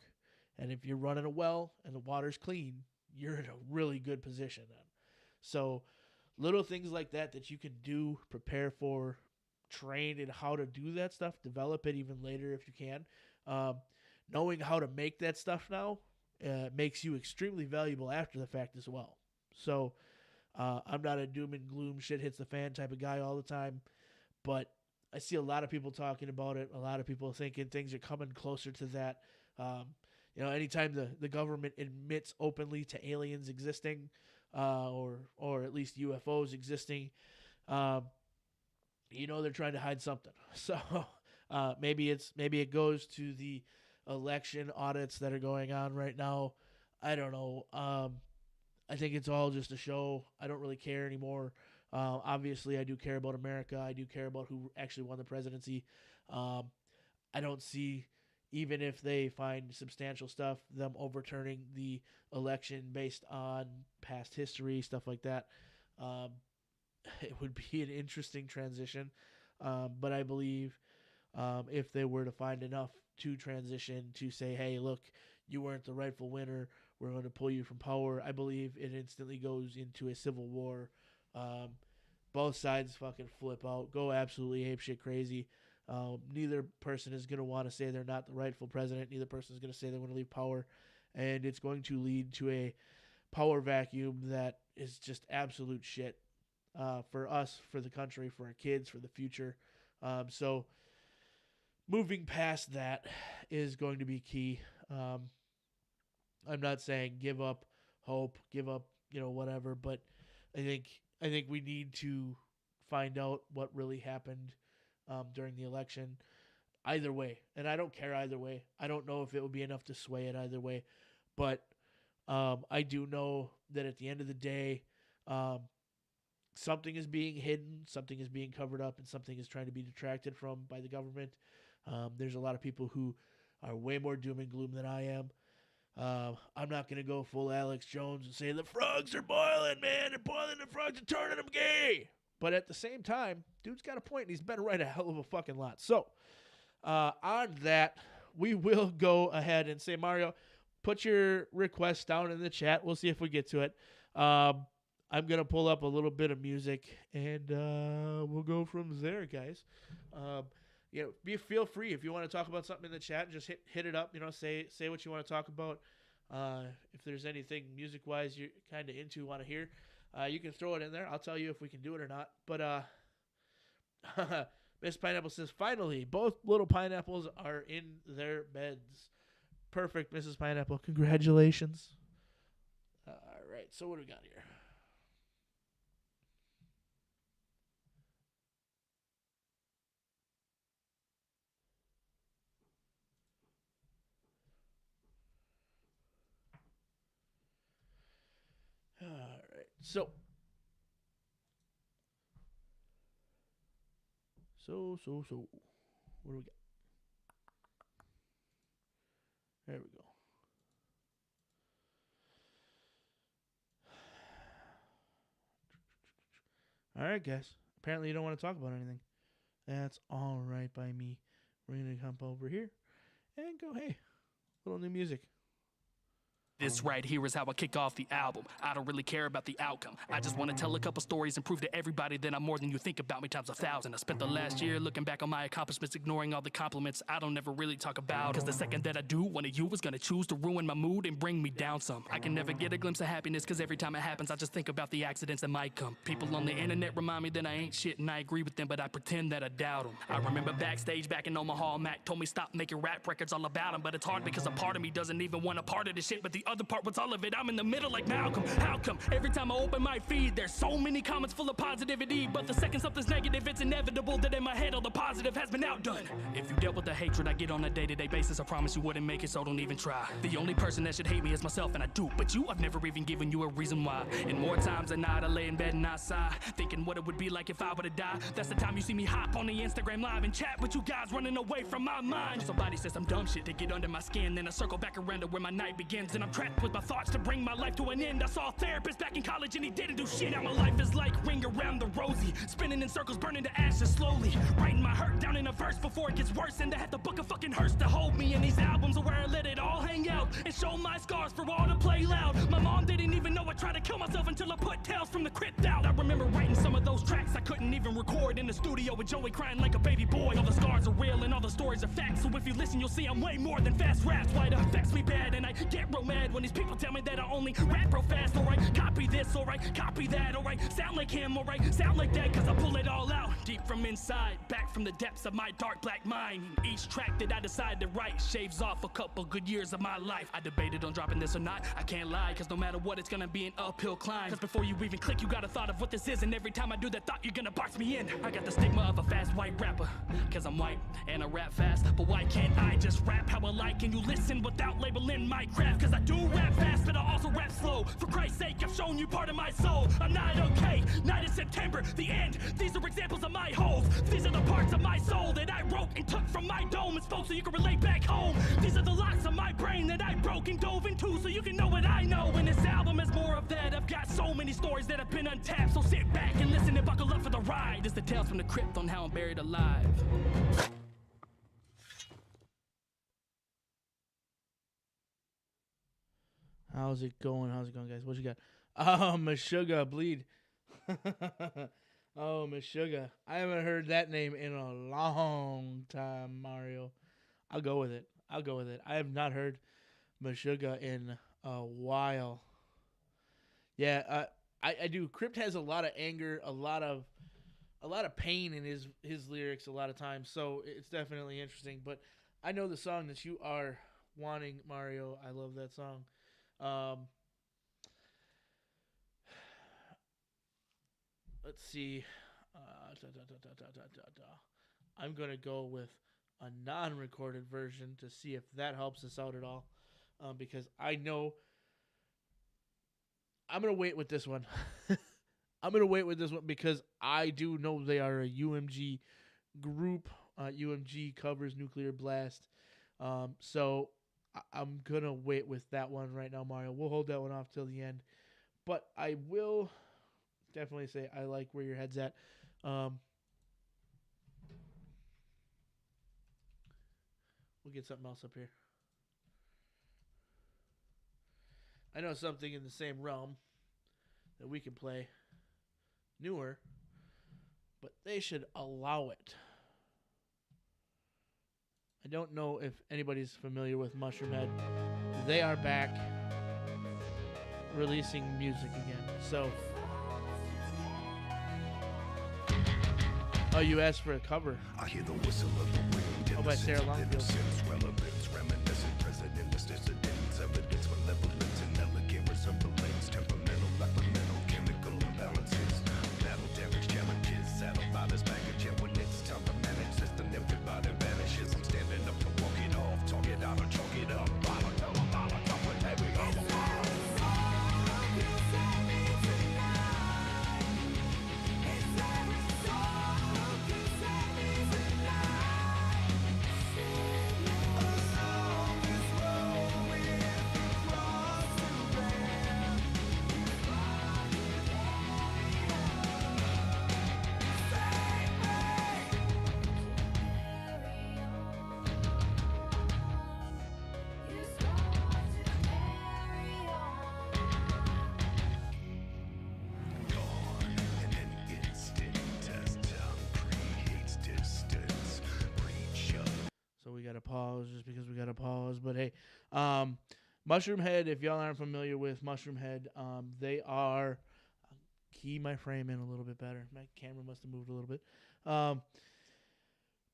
And if you're running a well and the water's clean, you're in a really good position then. So little things like that you can do, prepare for, train in how to do that stuff, develop it even later if you can. Knowing how to make that stuff now makes you extremely valuable after the fact as well. So I'm not a doom and gloom, shit hits the fan type of guy all the time, but I see a lot of people talking about it. A lot of people thinking things are coming closer to that. You know, anytime the government admits openly to aliens existing, or at least UFOs existing, you know they're trying to hide something. So maybe it goes to the election audits that are going on right now. I don't know. I think it's all just a show. I don't really care anymore. Obviously, I do care about America. I do care about who actually won the presidency. I don't see, even if they find substantial stuff, them overturning the election based on past history, stuff like that. It would be an interesting transition. But I believe if they were to find enough to transition to say, hey, look, you weren't the rightful winner, we're going to pull you from power, I believe it instantly goes into a civil war. Both sides fucking flip out, go absolutely apeshit crazy. Neither person is going to want to say they're not the rightful president. Neither person is going to say they want to leave power. And it's going to lead to a power vacuum that is just absolute shit for us, for the country, for our kids, for the future. So moving past that is going to be key. I'm not saying give up hope, give up, whatever, but I think we need to find out what really happened during the election. Either way, and I don't care either way. I don't know if it would be enough to sway it either way, but I do know that at the end of the day, something is being hidden, something is being covered up, and something is trying to be detracted from by the government. There's a lot of people who are way more doom and gloom than I am. I'm not going to go full Alex Jones and say the frogs are boiling, man. They're boiling, the frogs are turning them gay. But at the same time, dude's got a point, and he's been right a hell of a fucking lot. So, on that, we will go ahead and say, Mario, put your request down in the chat. We'll see if we get to it. I'm going to pull up a little bit of music, and we'll go from there, guys. Feel free if you want to talk about something in the chat, just hit it up. Say what you want to talk about. If there's anything music-wise you're kind of into, want to hear, you can throw it in there. I'll tell you if we can do it or not. But Miss Pineapple says, finally, both little pineapples are in their beds. Perfect, Mrs. Pineapple. Congratulations. All right, so what do we got here? All right, so what do we got? There we go. All right, guys. Apparently you don't want to talk about anything. That's all right by me. We're going to come over here and go, hey, little new music. This right here is how I kick off the album. I don't really care about the outcome. I just want to tell a couple stories and prove to everybody that I'm more than you think about me times 1,000. I spent the last year looking back on my accomplishments, ignoring all the compliments I don't ever really talk about. Cause the second that I do, one of you is gonna choose to ruin my mood and bring me down some. I can never get a glimpse of happiness cause every time it happens I just think about the accidents that might come. People on the internet remind me that I ain't shit and I agree with them, but I pretend that I doubt them. I remember backstage back in Omaha, Mac told me stop making rap records all about him, but it's hard because a part of me doesn't even want a part of this shit, but the other part was all of it. I'm in the middle like Malcolm. How come every time I open my feed there's so many comments full of positivity, but the second something's negative it's inevitable that in my head all the positive has been outdone. If you dealt with the hatred I get on a day-to-day basis, I promise you wouldn't make it, so don't even try. The only person that should hate me is myself, and I do, but you, I've never even given you a reason why. And more times than not I lay in bed and I sigh, thinking what it would be like if I were to die. That's the time you see me hop on the Instagram live and chat with you guys running away from my mind. Somebody says some dumb shit to get under my skin, then I circle back around to where my night begins, and I'm trapped with my thoughts to bring my life to an end. I saw a therapist back in college and he didn't do shit. Now my life is like Ring Around the Rosie, spinning in circles, burning to ashes slowly, writing my hurt down in a verse before it gets worse, and I had to book a fucking hearse to hold me. And these albums are where I let it all hang out and show my scars for all to play loud. My mom didn't even know I tried to kill myself until I put Tales from the Crypt out. I remember writing some of those tracks I couldn't even record in the studio with Joey crying like a baby boy. All the scars are real and all the stories are facts, so if you listen you'll see I'm way more than fast raps. Why it affects me bad and I get real mad when these people tell me that I only rap real fast. Alright, copy this, alright, copy that, alright, sound like him, alright, sound like that, cause I pull it all out deep from inside, back from the depths of my dark black mind. Each track that I decide to write shaves off a couple good years of my life. I debated on dropping this or not, I can't lie, cause no matter what it's gonna be an uphill climb. Cause before you even click you got a thought of what this is, and every time I do that thought you're gonna box me in. I got the stigma of a fast white rapper, cause I'm white and I rap fast, but why can't I just rap how I like and you listen without labeling my craft? Cause I do rap fast but I also rap slow. For Christ's sake, I've shown you part of my soul. I'm not okay, Night of September, the end. These are examples of my holes. These are the parts of my soul that I wrote and took from my dome and spoke so you can relate back home. These are the locks of my brain that I broke and dove into so you can know what I know. And this album is more of that. I've got so many stories that have been untapped, so sit back and listen and buckle up for the ride. It's the Tales from the Crypt on how I'm buried alive. How's it going? How's it going, guys? What you got? Meshuggah Bleed. Oh, Meshuggah. I haven't heard that name in a long time, Mario. I'll go with it. I have not heard Meshuggah in a while. Yeah, I do. Crypt has a lot of anger, a lot of pain in his lyrics a lot of times, so it's definitely interesting. But I know the song that you are wanting, Mario. I love that song. Let's see. I'm going to go with a non-recorded version to see if that helps us out at all. Because I know I'm going to wait with this one. Because I do know they are a UMG group. UMG covers Nuclear Blast. So I'm going to wait with that one right now, Mario. We'll hold that one off till the end. But I will definitely say I like where your head's at. We'll get something else up here. I know something in the same realm that we can play newer, but they should allow it. I don't know if anybody's familiar with Mushroomhead. They are back releasing music again. So, oh, you asked for a cover. I hear the whistle of the wind. Oh, by Sarah Longfield. Relevance, reminiscent, president, dissidents, evidence, malevolence, and elegant resemblance, temperamental, lacriminal, chemical imbalances, battle damage challenges, saddle by this baggage, and when it's time to manage this, then everybody vanishes. I'm standing up to walk it off, talk it out, or chalk it up. just because we got to pause. But hey, Mushroom Head, if y'all aren't familiar with Mushroom Head, they are... Key my frame in a little bit better. My camera must have moved a little bit.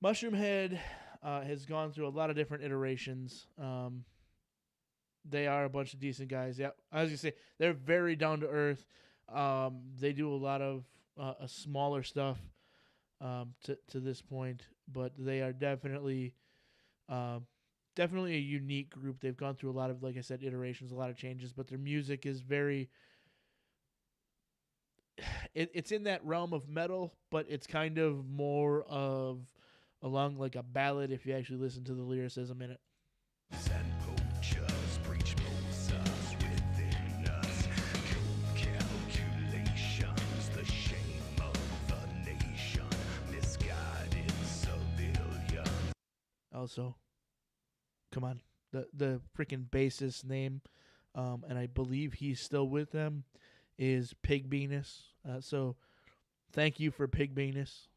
Mushroom Head has gone through a lot of different iterations. They are a bunch of decent guys. Yeah, I was going to say, they're very down to earth. They do a lot of smaller stuff to this point, but they are definitely a unique group. They've gone through a lot of, like I said, iterations, a lot of changes, but their music is very... It's in that realm of metal, but it's kind of more of along like a ballad if you actually listen to the lyricism in it. And poachers preach Moses within us. Calculations, the shame of the nation. Misguided civilians. Also, come on, the freaking bassist name, and I believe he's still with them, is Pig Venus. So thank you for Pig Venus.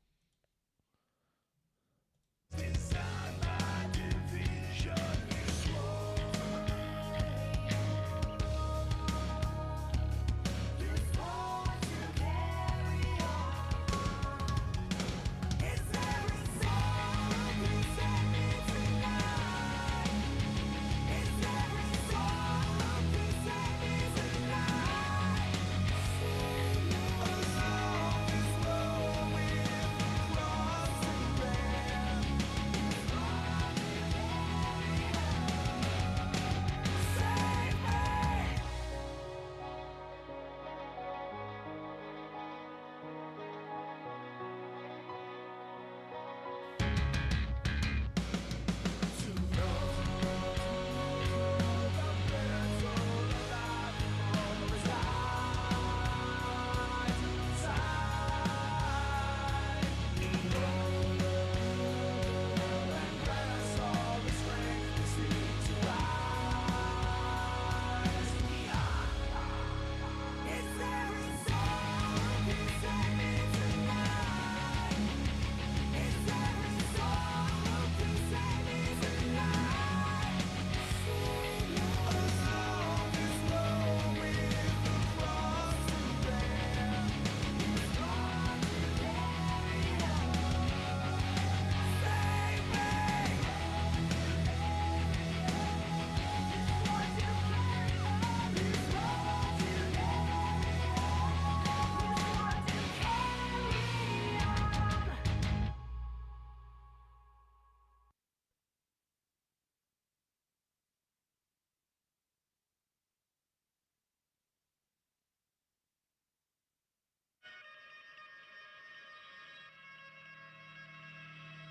Designed by division.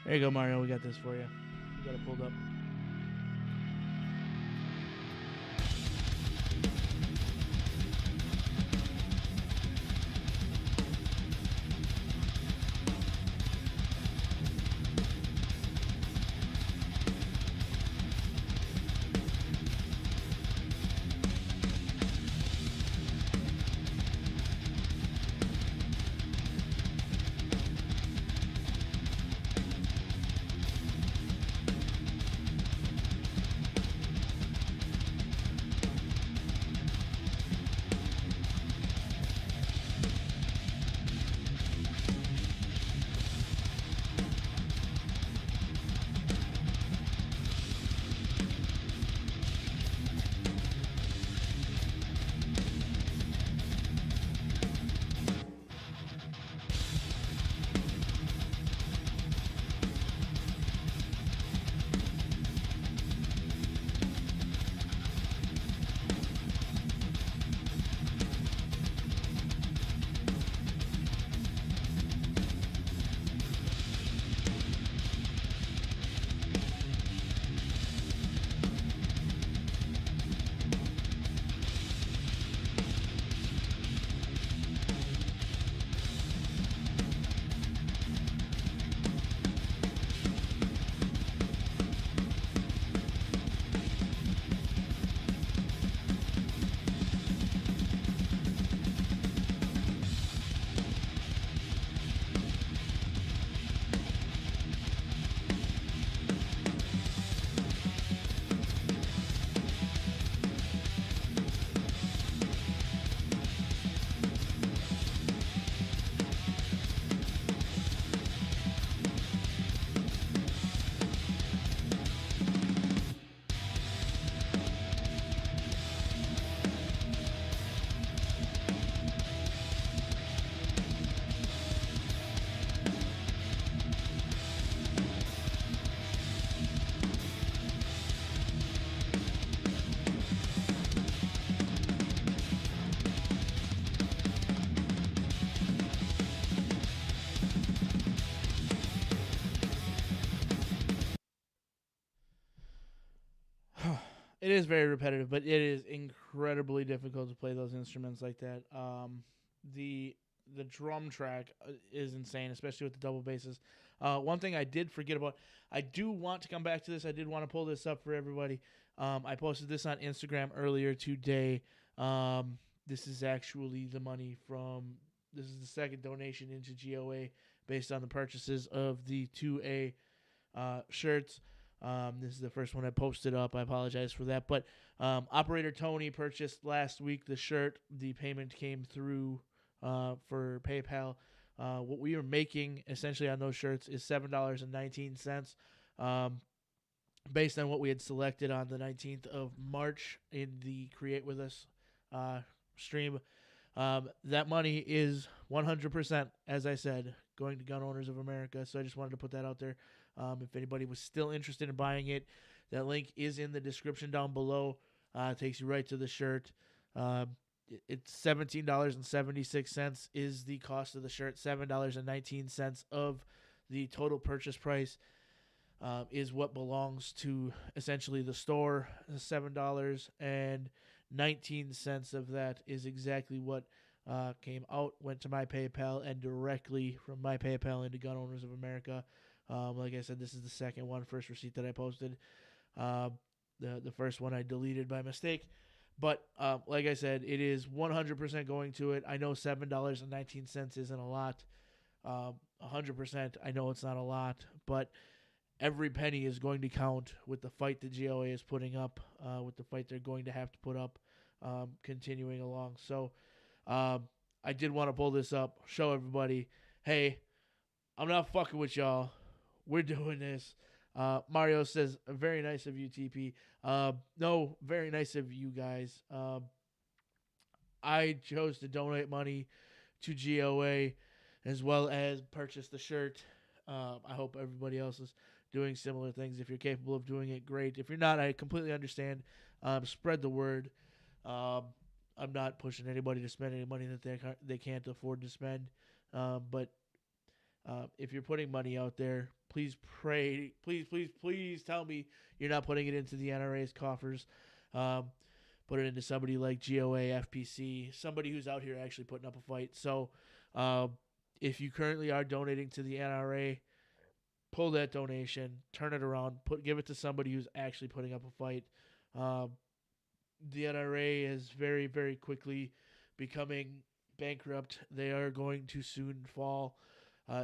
There you go, Mario. We got this for you. We got it pulled up. It is very repetitive, but it is incredibly difficult to play those instruments like that. The drum track is insane, especially with the double basses. One thing I did forget about, I do want to come back to this. I did want to pull this up for everybody. I posted this on Instagram earlier today. This is actually the money from, this is the second donation into GOA based on the purchases of the 2A shirts. This is the first one I posted up. I apologize for that. But Operator Tony purchased last week the shirt. The payment came through for PayPal. What we are making essentially on those shirts is $7.19 based on what we had selected on the 19th of March in the Create With Us stream. That money is 100%, as I said, going to Gun Owners of America. So I just wanted to put that out there. If anybody was still interested in buying it, that link is in the description down below. It takes you right to the shirt. It's $17.76 is the cost of the shirt. $7.19 of the total purchase price is what belongs to essentially the store. $7.19 of that is exactly what came out, went to my PayPal, and directly from my PayPal into Gun Owners of America. Like I said, this is the second one, first receipt that I posted. The first one I deleted by mistake. But like I said, it is 100% going to it. I know $7.19 isn't a lot. 100%, I know it's not a lot. But every penny is going to count with the fight that GOA is putting up, with the fight they're going to have to put up, continuing along. So I did want to pull this up, show everybody, hey, I'm not fucking with y'all. We're doing this. Mario says, very nice of you, TP. No, very nice of you guys. I chose to donate money to GOA as well as purchase the shirt. I hope everybody else is doing similar things. If you're capable of doing it, great. If you're not, I completely understand. Spread the word. I'm not pushing anybody to spend any money that they can't afford to spend. But if you're putting money out there, please pray. Please tell me you're not putting it into the NRA's coffers. Put it into somebody like GOA, FPC, somebody who's out here actually putting up a fight. So if you currently are donating to the NRA, pull that donation, turn it around, give it to somebody who's actually putting up a fight. The NRA is very, very quickly becoming bankrupt. They are going to soon fall.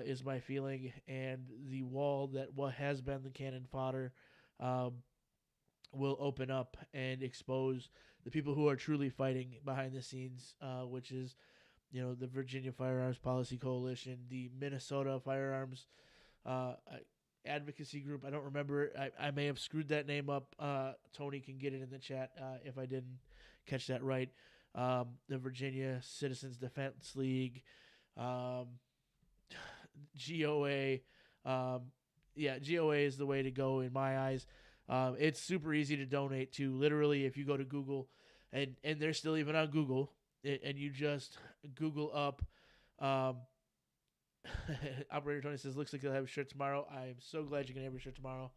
Is my feeling, and the wall that what has been the cannon fodder will open up and expose the people who are truly fighting behind the scenes, which is, the Virginia Firearms Policy Coalition, the Minnesota Firearms Advocacy Group. I don't remember. I may have screwed that name up. Tony can get it in the chat if I didn't catch that right. The Virginia Citizens Defense League. GOA, GOA is the way to go in my eyes. It's super easy to donate to. Literally, if you go to Google, and they're still even on Google, and you just Google up, Operator Tony says, looks like they'll have a shirt tomorrow. I'm so glad you're going to have a shirt tomorrow.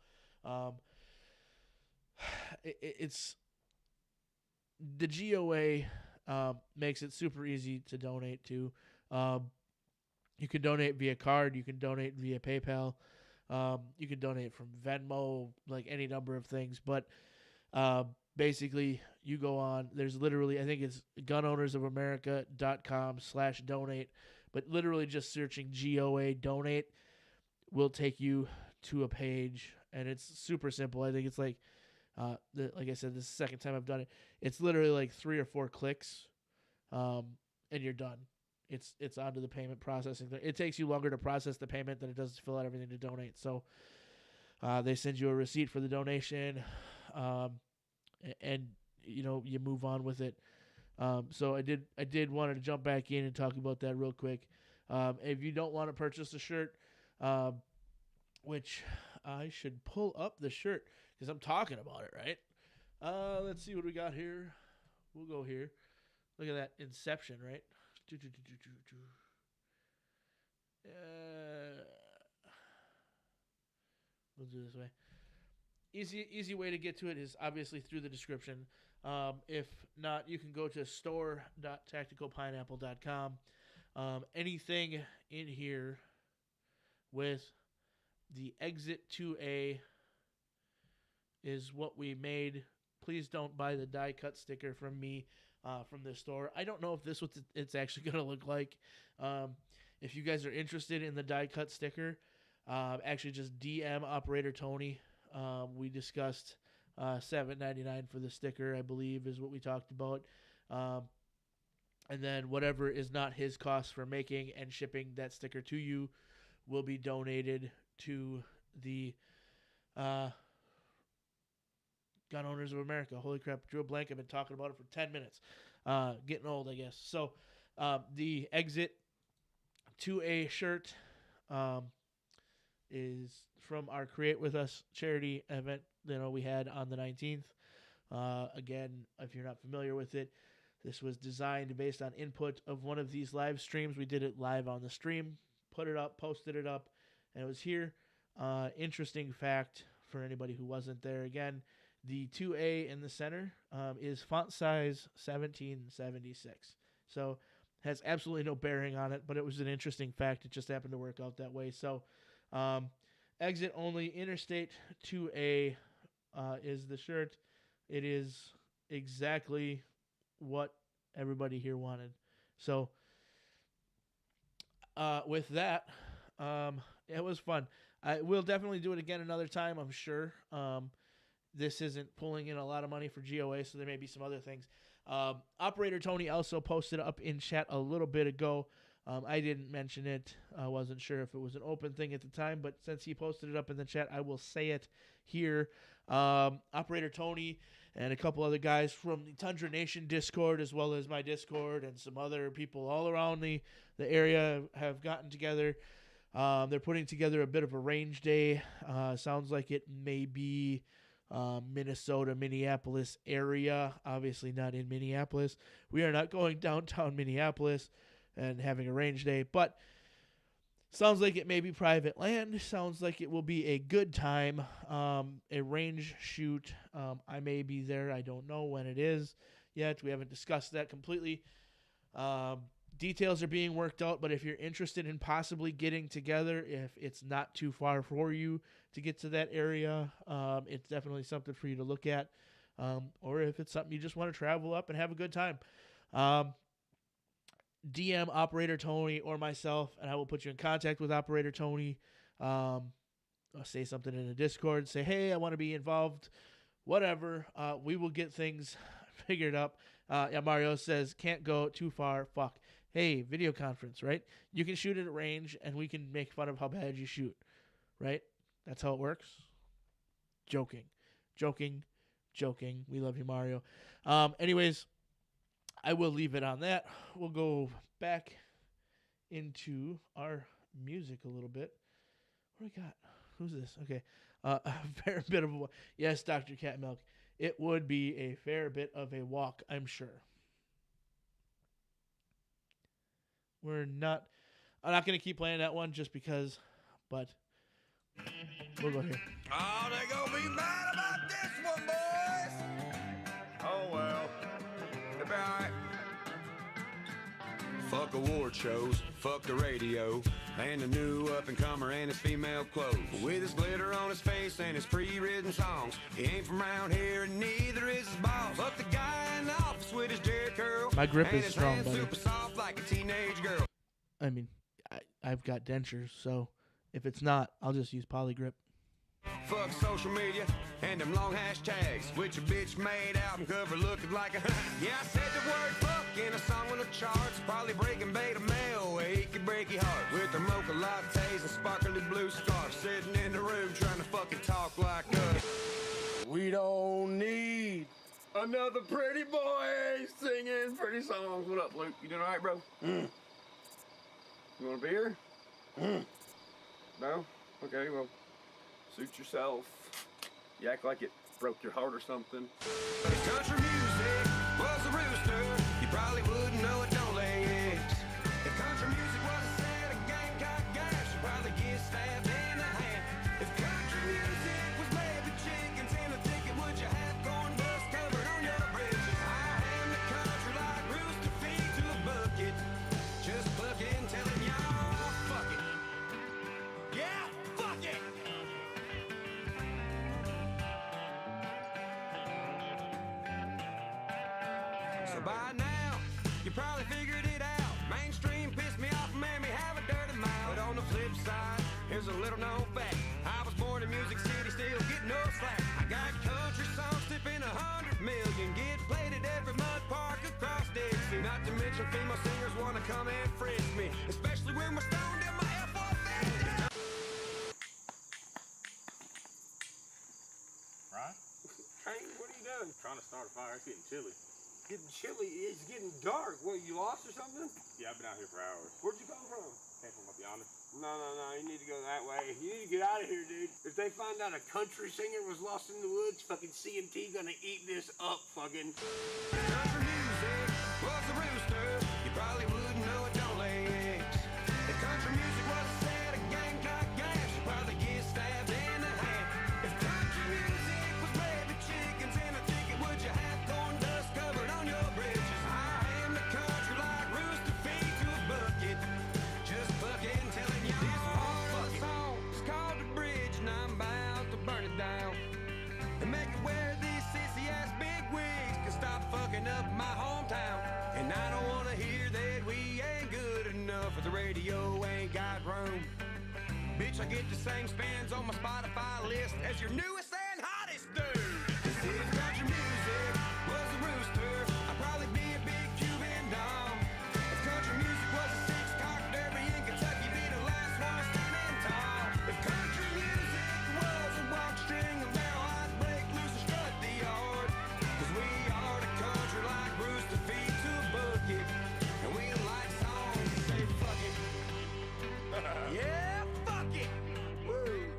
It's the GOA makes it super easy to donate to. You can donate via card. You can donate via PayPal. You can donate from Venmo, like any number of things. But basically, you go on. There's literally, I think it's gunownersofamerica.com/donate. But literally just searching GOA donate will take you to a page. And it's super simple. I think it's like, like I said, this is the second time I've done it. It's literally like 3 or 4 clicks, and you're done. It's onto the payment processing. It takes you longer to process the payment than it does to fill out everything to donate. So they send you a receipt for the donation, and you move on with it. So I did want to jump back in and talk about that real quick. If you don't want to purchase a shirt, which I should pull up the shirt because I'm talking about it, right? Let's see what we got here. We'll go here. Look at that Inception, right? We'll do it this way. easy way to get to it is obviously through the description. If not, you can go to store.tacticalpineapple.com. Anything in here with the Exit 2A is what we made. Please don't buy the die cut sticker from me from this store. I don't know if this what it's actually going to look like. If you guys are interested in the die cut sticker, actually just DM Operator Tony. We discussed $7.99 for the sticker, I believe, is what we talked about. And then whatever is not his cost for making and shipping that sticker to you will be donated to the Gun Owners of America. Holy crap, drew a blank. I've been talking about it for 10 minutes. Getting old, I guess. So the Exit 2A shirt is from our Create With Us charity event we had on the 19th. Again, if you're not familiar with it, this was designed based on input of one of these live streams. We did it live on the stream, put it up, posted it up, and it was here. Interesting fact for anybody who wasn't there. Again, the 2A in the center is font size 1776. So has absolutely no bearing on it, but it was an interesting fact. It just happened to work out that way. So Exit only Interstate 2A is the shirt. It is exactly what everybody here wanted. So with that, it was fun. I will definitely do it again another time, I'm sure. This isn't pulling in a lot of money for GOA, so there may be some other things. Operator Tony also posted up in chat a little bit ago. I didn't mention it. I wasn't sure if it was an open thing at the time, but since he posted it up in the chat, I will say it here. Operator Tony and a couple other guys from the Tundra Nation Discord, as well as my Discord, and some other people all around the area have gotten together. They're putting together a bit of a range day. Sounds like it may be Minnesota, Minneapolis area. Obviously not in Minneapolis. We are not going downtown Minneapolis and having a range day, but sounds like it may be private land. Sounds like it will be a good time. A range shoot. I may be there. I don't know when it is yet. We haven't discussed that completely. Details are being worked out, but if you're interested in possibly getting together, if it's not too far for you to get to that area, it's definitely something for you to look at. Or if it's something you just want to travel up and have a good time. DM Operator Tony or myself, and I will put you in contact with Operator Tony. I'll say something in the Discord. Say, hey, I want to be involved. Whatever. We will get things figured up. Yeah, Mario says, can't go too far. Fuck. Hey, video conference, right? You can shoot at range, and we can make fun of how bad you shoot, right? That's how it works. Joking. We love you, Mario. Anyways, I will leave it on that. We'll go back into our music a little bit. What do we got? Who's this? Okay. A fair bit of a walk. Yes, Dr. Cat Milk. It would be a fair bit of a walk, I'm sure. I'm not going to keep playing that one just because, but we'll go here. Oh, they gonna be mad about this one, boys. Oh, well. It'll be all right. Fuck award shows, fuck the radio, and the new up-and-comer and his female clothes. With his glitter on his face and his pre-written songs, he ain't from around here and neither is his boss. Fuck the guy in the office with his Jerry curl. My grip and is his strong, hands buddy. super soft like a teenage girl. I mean, I've got dentures, so if it's not, I'll just use Polygrip. Fuck social media and them long hashtags, which a bitch made album cover looking like a yeah, I said the word fuck in a song on the charts, probably breaking beta male, achy breaky heart, with their mocha lattes and sparkly blue scarves, sitting in the room trying to fucking talk like us. We don't need another pretty boy singing pretty songs. What up, Luke? You doing all right, bro? You want a beer? No? Okay, well, suit yourself. You act like it broke your heart or something. If country music was a rooster, you probably wouldn't know it don't lay eggs. If country music was a set of Gamecock gas, you'd probably get stabbed in the hand. If country music was baby chickens By now, you probably figured it out. Mainstream pissed me off and made me have a dirty mouth. But on the flip side, here's a little known fact. I was born in Music City, still get no slack. I got country songs tipping 100 million. Get played at every mud park across Dixie. Not to mention female singers wanna come and frisk me, especially when we're stoned in my F-150. Ryan? Hey, what are you doing? Trying to start a fire. It's getting chilly. Getting chilly. It's getting dark. What, you lost or something? Yeah, I've been out here for hours. Where'd you come from? Came from up yonder. No. You need to go that way. You need to get out of here, dude. If they find out a country singer was lost in the woods, fucking CMT gonna eat this up, fucking. Country music was a rooster. You probably wouldn't know it don't lay eggs. If country music was a set of Gamecock gas, you'd probably get stabbed in the hand. If country music was baby chickens in a ticket, would you have corn dust covered on your bridges? I am the country like rooster feet to a bucket. Just fucking telling y'all. This song is called The Bridge, and I'm about to burn it down. And make it where these sissy-ass big wigs can stop fucking up my hometown. And I don't wanna hear that we ain't good enough, or the radio ain't got room. Bitch, I get the same spins on my Spotify list as your newest and hottest dude. 'Cause if country music was a rooster, I'd probably be a big Cuban dog. If country music was a six-cock derby in Kentucky, be the last one standing tall. If country music was a walk string of narrow, I'd break loose and strut the yard. 'Cause we are the country like rooster feet to a bucket. And we like songs that say fuck it. Yeah, fuck it. Woo.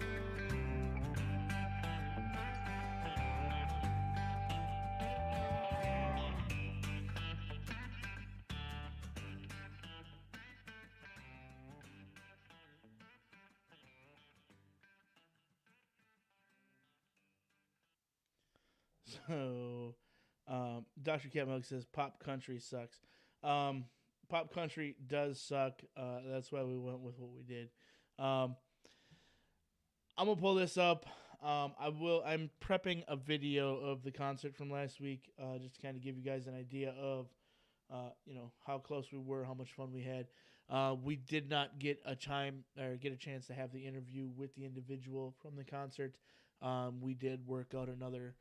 So, Dr. Cat Milk says pop country sucks. Pop country does suck. That's why we went with what we did. I'm gonna pull this up. I'm prepping a video of the concert from last week, just to kind of give you guys an idea of, how close we were, how much fun we had. We did not get a chance to have the interview with the individual from the concert. We did work out another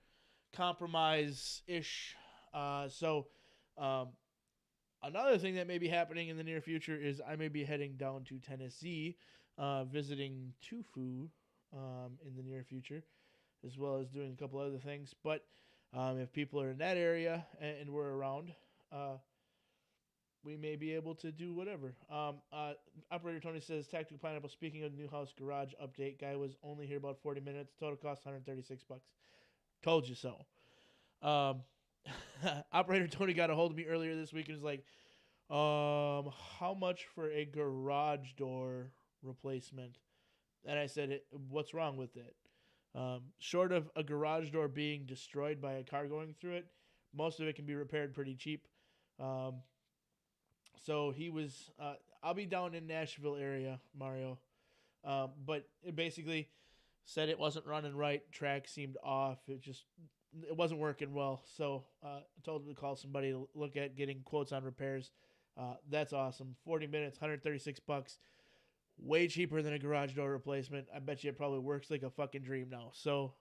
compromise-ish. Another thing that may be happening in the near future is I may be heading down to Tennessee, visiting Tufu in the near future, as well as doing a couple other things. But if people are in that area and we're around, we may be able to do whatever. Operator Tony says, Tactical Pineapple, speaking of the new house garage update, guy was only here about 40 minutes. Total cost $136. Told you so. Operator Tony got a hold of me earlier this week and was like, how much for a garage door replacement? And I said, what's wrong with it? Short of a garage door being destroyed by a car going through it, most of it can be repaired pretty cheap. So he was, I'll be down in Nashville area, Mario. But it basically said it wasn't running right. Track seemed off. It wasn't working well. So I told him to call somebody to look at getting quotes on repairs. That's awesome. 40 minutes, $136. Way cheaper than a garage door replacement. I bet you it probably works like a fucking dream now. So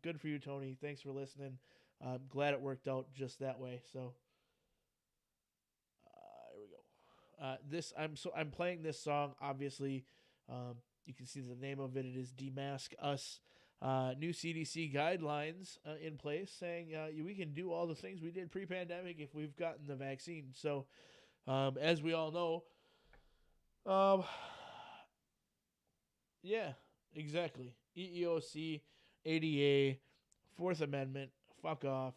good for you, Tony. Thanks for listening. I'm glad it worked out just that way. So here we go. I'm playing this song. Obviously, you can see the name of it. It is Demask Us. New CDC guidelines in place saying we can do all the things we did pre-pandemic if we've gotten the vaccine. So, as we all know, yeah, exactly. EEOC, ADA, Fourth Amendment, fuck off.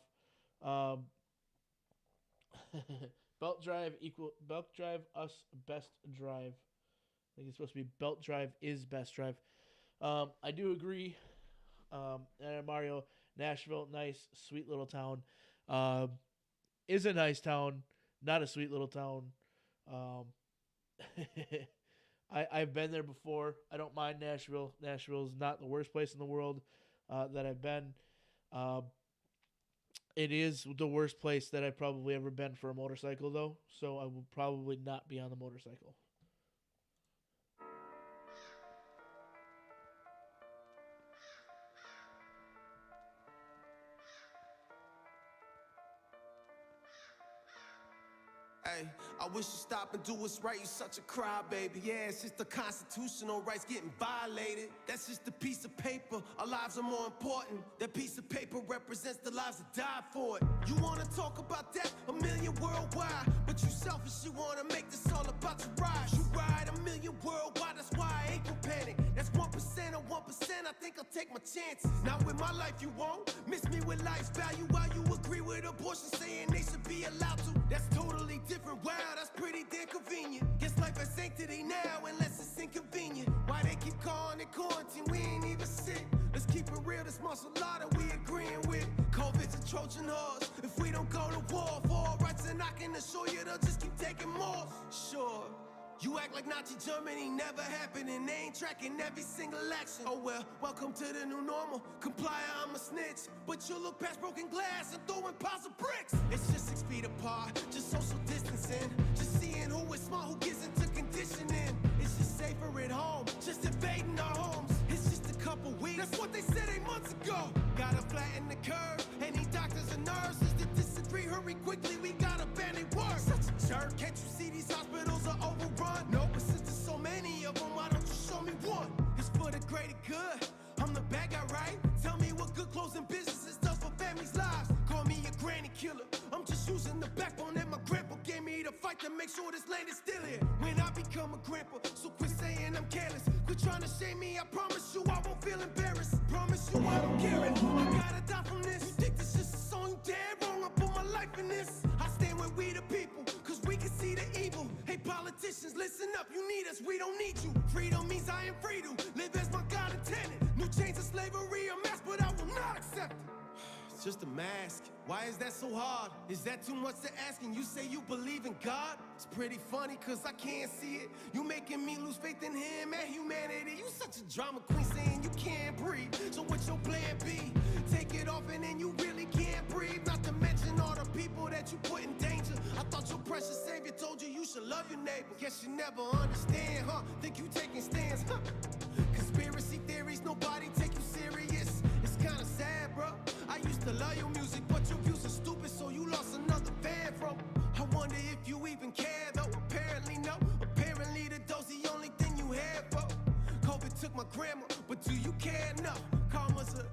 Belt drive us best drive. I think it's supposed to be belt drive is best drive. I do agree. Mario, Nashville, nice, sweet little town. Is a nice town, not a sweet little town. I've been there before. I don't mind Nashville. Nashville is not the worst place in the world that I've been. It is the worst place that I've probably ever been for a motorcycle, though. So I will probably not be on the motorcycle. Hey, I wish you stop and do what's right. You such a crybaby. Yeah, it's just the constitutional rights getting violated. That's just a piece of paper. Our lives are more important. That piece of paper represents the lives that died for it. You wanna talk about that? A million worldwide. But you selfish, you wanna make this all about your rise. You ride a million worldwide, that's why I ain't gon' panic. That's 1% of 1%, I think I'll take my chances. Not with my life, you won't. Miss me with life's value while you agree with abortion, saying they should be allowed to. That's totally different. Wow, that's pretty damn convenient. Guess life has sanctity now, unless it's inconvenient. Why they keep calling it quarantine? We ain't even sick. Let's keep it real, this martial law that we agreeing with. COVID's a Trojan horse. If we don't go to war for our rights, then I can assure you they'll just keep taking more. Sure. You act like Nazi Germany never happened, and they ain't tracking every single action. Oh well, welcome to the new normal. Comply, I'm a snitch. But you look past broken glass and throwing piles of bricks. It's just 6 feet apart, just social distancing. Just seeing who is smart, who gets into conditioning. It's just safer at home, just invading our homes. It's just a couple weeks, that's what they said 8 months ago. Gotta flatten the curve, any doctors and nurses that disagree, hurry quickly, we gotta ban it work. Such a jerk, can't you see these hospitals are overrun? No, but since there's so many of them, why don't you show me one? It's for the greater good, I'm the bad guy, right? Tell me what good clothes and businesses does for families' lives. Call me a granny killer, I'm just using the backbone that my grandpa gave me to fight to make sure this land is still here. When I become a grandpa, so quit saying I'm careless. Quit trying to shame me, I promise you I won't feel embarrassed. Promise you I don't care it, I gotta die from this. You think this is a song, you dead wrong, I put my life in this. I stand with we the people, cause we can see the evil. Hey politicians, listen up, you need us, we don't need you. Freedom means I am free to live as my God intended. New chains of slavery are mask, but I will not accept it. It's just a mask. Why is that so hard? Is that too much to ask? And you say you believe in God? It's pretty funny cause I can't see it. You making me lose faith in him and humanity. You such a drama queen saying you can't breathe. So what's your plan B? Take it off and then you really can't breathe. Not to mention all the people that you put in danger. I thought your precious savior told you you should love your neighbor. Guess you never understand, huh? Think you taking stands, huh? Conspiracy theories, nobody take you serious. It's kinda sad, bro. I used to love your music, but your views are stupid, so you lost another fan from. I wonder if you even care, though. Apparently no. Apparently the doe's the only thing you have, bro. COVID took my grandma, but do you care? No. Karma's a,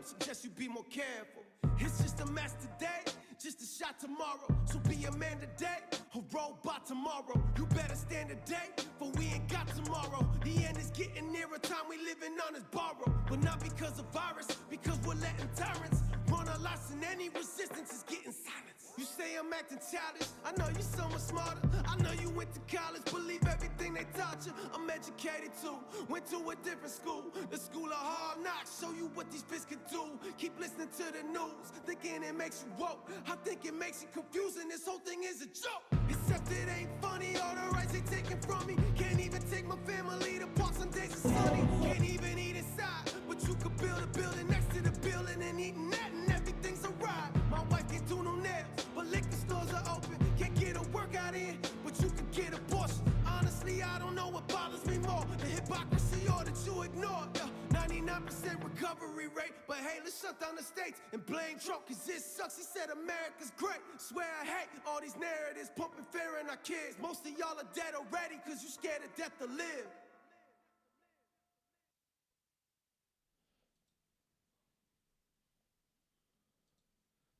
suggest you be more careful. It's just a mess today, just a shot tomorrow. So be a man today, a robot tomorrow. You better stand today, for we ain't got tomorrow. The end is getting nearer, time we living on is borrowed. But not because of virus, because we're letting tyrants run our lives, and any resistance is getting silenced. You say I'm acting childish, I know you're so much smarter. I know you went to college, believe everything they taught you. I'm educated too, went to a different school. The school of hard knocks, show you what these fists can do. Keep listening to the news, thinking it makes you woke. I think it makes you confusing, this whole thing is a joke. Except it ain't funny, all the rights they taking from me. Can't even take my family to parks on days of sunny. Can't even eat inside, but you could build a building next to the building and eating that and everything's alright. My wife can't do no nails, but liquor stores are open. Can't get a workout in, but you can get abortion. Honestly, I don't know what bothers me more, the hypocrisy or that you ignore. 99% recovery rate, but hey, let's shut down the states and blame Trump, cause this sucks. He said America's great. Swear I hate all these narratives pumping fear in our kids. Most of y'all are dead already, cause you scared of death to live.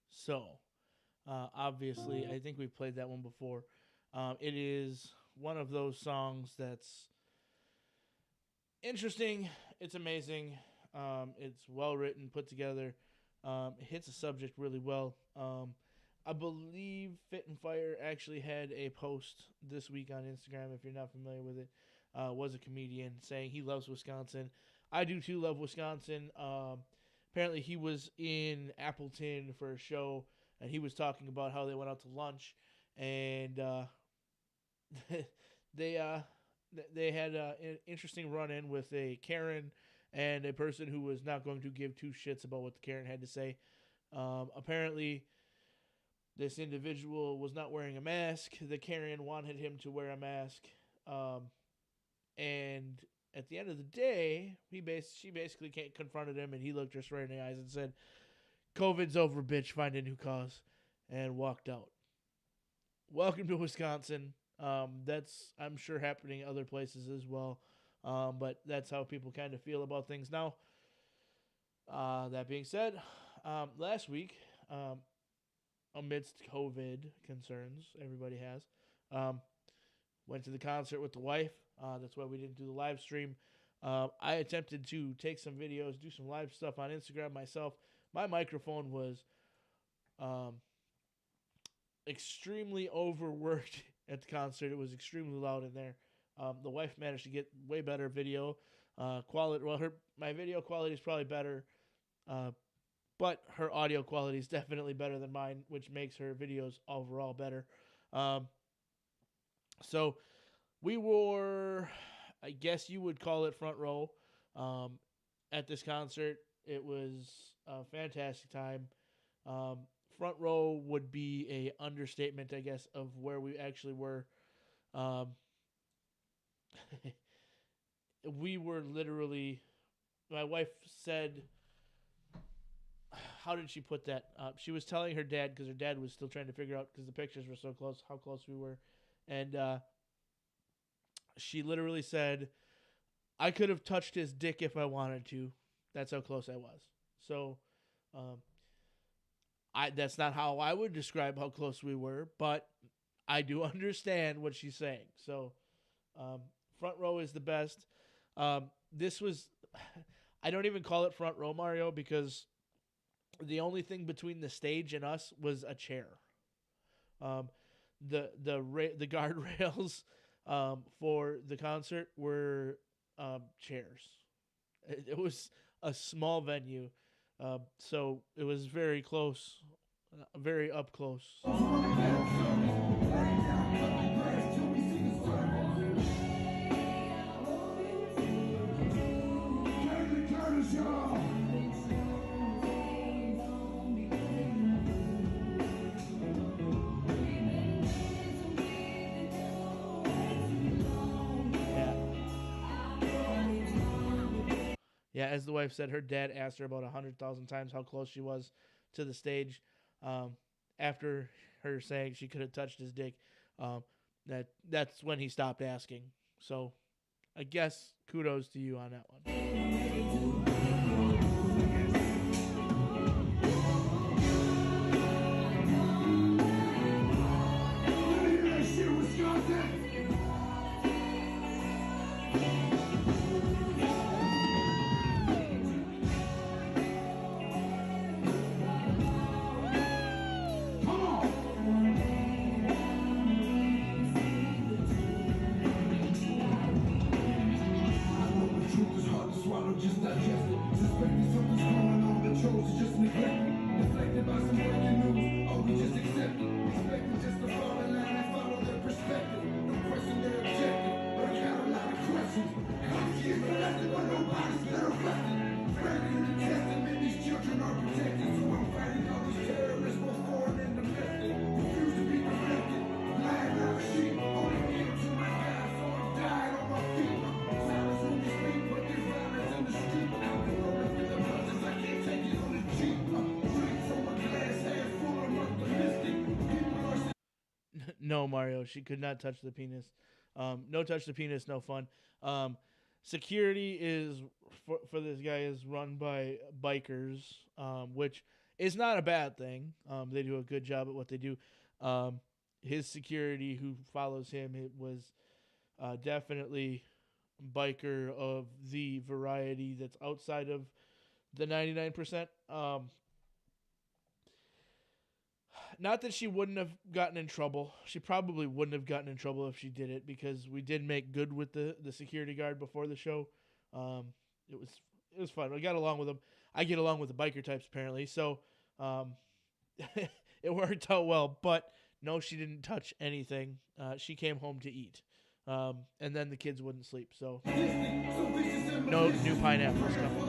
So, obviously, I think we've played that one before. It is one of those songs that's interesting. It's amazing. It's well written, put together. It hits a subject really well. I believe Fit and Fire actually had a post this week on Instagram, if you're not familiar with it. Was a comedian saying he loves Wisconsin. I do too love Wisconsin. Apparently he was in Appleton for a show, and he was talking about how they went out to lunch, and they had an interesting run-in with a Karen and a person who was not going to give two shits about what the Karen had to say. Apparently, this individual was not wearing a mask. The Karen wanted him to wear a mask. And at the end of the day, she basically confronted him, and he looked her straight in the eyes and said, "COVID's over, bitch. Find a new cause," and walked out. Welcome to Wisconsin. That's, I'm sure, happening other places as well. But that's how people kind of feel about things now. That being said, last week, amidst COVID concerns, everybody has, went to the concert with the wife. That's why we didn't do the live stream. I attempted to take some videos, do some live stuff on Instagram myself. My microphone was extremely overworked at the concert. It was extremely loud in there. The wife managed to get way better video quality. Well, my video quality is probably better, but her audio quality is definitely better than mine, which makes her videos overall better. So we were, I guess you would call it, front row at this concert. It was a fantastic time. Front row would be a understatement, I guess, of where we actually were. We were literally, my wife said, how did she put that? She was telling her dad, because her dad was still trying to figure out, because the pictures were so close, how close we were. And she literally said, "I could have touched his dick if I wanted to. That's how close I was." So, that's not how I would describe how close we were, but I do understand what she's saying. So, front row is the best. This was, I don't even call it front row, Mario, because the only thing between the stage and us was a chair. The guardrails for the concert were chairs. It was a small venue, so it was very close, very up close. Yeah, as the wife said, her dad asked her about 100,000 times how close she was to the stage. After her saying she could have touched his dick, that's when he stopped asking. So, I guess kudos to you on that one. Just digest it. Suspecting something's going on, but chose to just neglect it. Deflected by some breaking news, oh, we just accept it. Expecting just to fall in line and follow their perspective. No question their objective, but I got a lot of questions. Honesty is molested, but nobody's been arrested. Granted and attested, man, these children are protected. So I'm fighting all these terrorists, both foreign and domestic. Refuse to be deflected, lying like a sheep. Only kneel to my God, so I've died on my feet. Silence when you speak, but there's violence in the street. I'm the rolling through the process, I can't take it on the cheap. Drink from a glass half full of optimistic. People are No, Mario, she could not touch the penis. No touch the penis, no fun. Security is for this guy is run by bikers, which is not a bad thing. They do a good job at what they do. His security, who follows him, it was definitely biker of the variety that's outside of the 99%. Not that she wouldn't have gotten in trouble. She probably wouldn't have gotten in trouble if she did it, because we did make good with the security guard before the show. It was fun. I got along with him. I get along with the biker types apparently, so it worked out well. But no, she didn't touch anything. She came home to eat, and then the kids wouldn't sleep. So no new pineapples coming.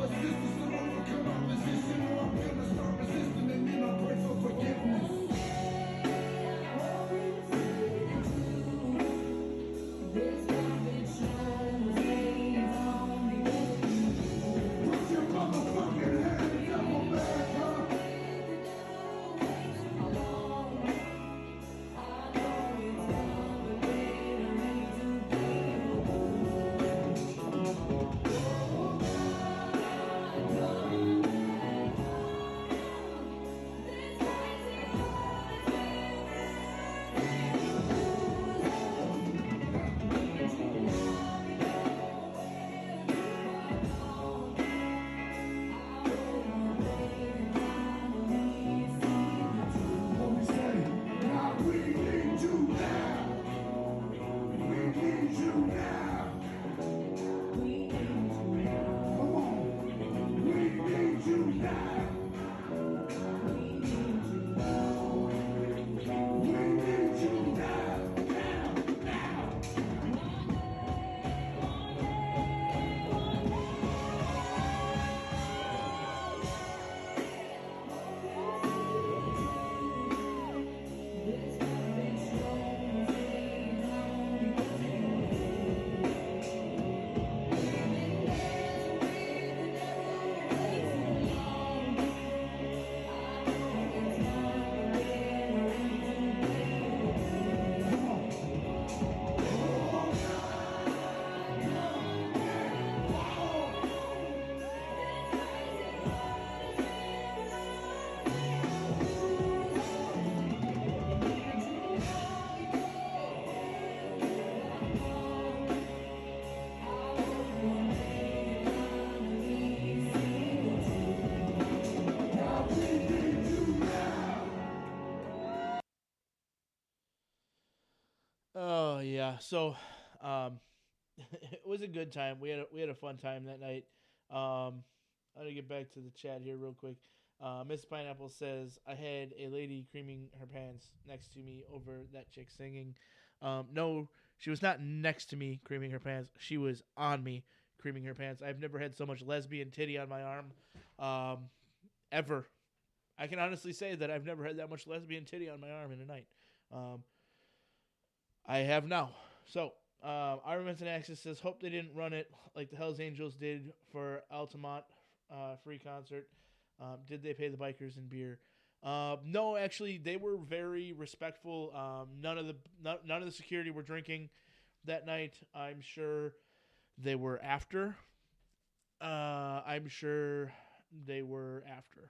Oh yeah. So, it was a good time. We had a fun time that night. I'm gonna get back to the chat here real quick. Miss Pineapple says I had a lady creaming her pants next to me over that chick singing. No, she was not next to me creaming her pants. She was on me creaming her pants. I've never had so much lesbian titty on my arm, ever. I can honestly say that I've never had that much lesbian titty on my arm in a night. Um, I have now. So, Iron Benson Axis says, hope they didn't run it like the Hells Angels did for Altamont free concert. Did they pay the bikers in beer? No, actually, they were very respectful. None of the security were drinking that night. I'm sure they were after. I'm sure they were after.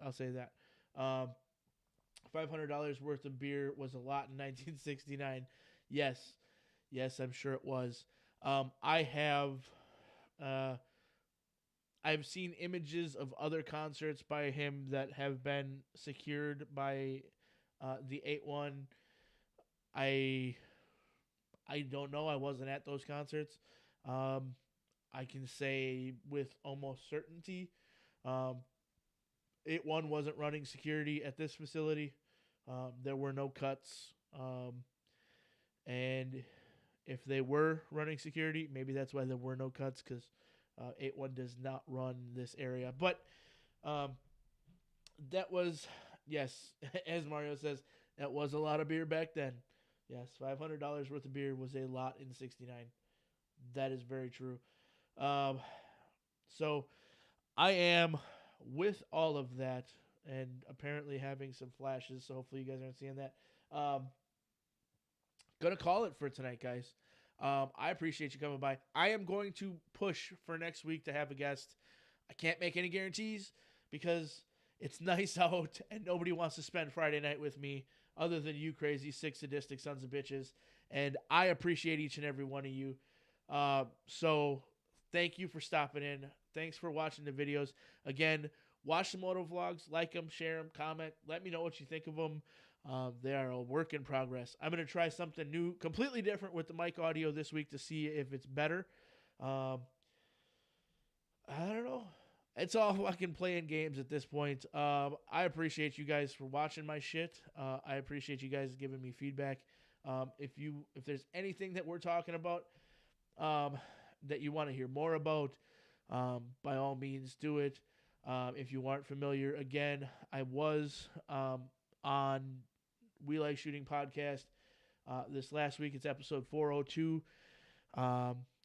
I'll say that. $500 worth of beer was a lot in 1969. Yes, I'm sure it was. I have, I've seen images of other concerts by him that have been secured by the 8-1. I don't know. I wasn't at those concerts. I can say with almost certainty, 8-1 wasn't running security at this facility. There were no cuts. And if they were running security, maybe that's why there were no cuts, because 8-1 does not run this area. But that was, yes, as Mario says, that was a lot of beer back then. Yes, $500 worth of beer was a lot in '69. That is very true. So I am, with all of that, and apparently having some flashes, so hopefully you guys aren't seeing that. Gonna call it for tonight, guys. I appreciate you coming by. I am going to push for next week to have a guest. I can't make any guarantees because it's nice out and nobody wants to spend Friday night with me other than you crazy, sick, sadistic sons of bitches. And I appreciate each and every one of you. So thank you for stopping in. Thanks for watching the videos. Again, watch the moto vlogs, like them, share them, comment. Let me know what you think of them. They are a work in progress. I'm going to try something new, completely different with the mic audio this week to see if it's better. I don't know. It's all fucking playing games at this point. I appreciate you guys for watching my shit. I appreciate you guys giving me feedback. If there's anything that we're talking about that you want to hear more about, by all means do it. If you aren't familiar, again, I was on We Like Shooting podcast. This last week, it's episode 402.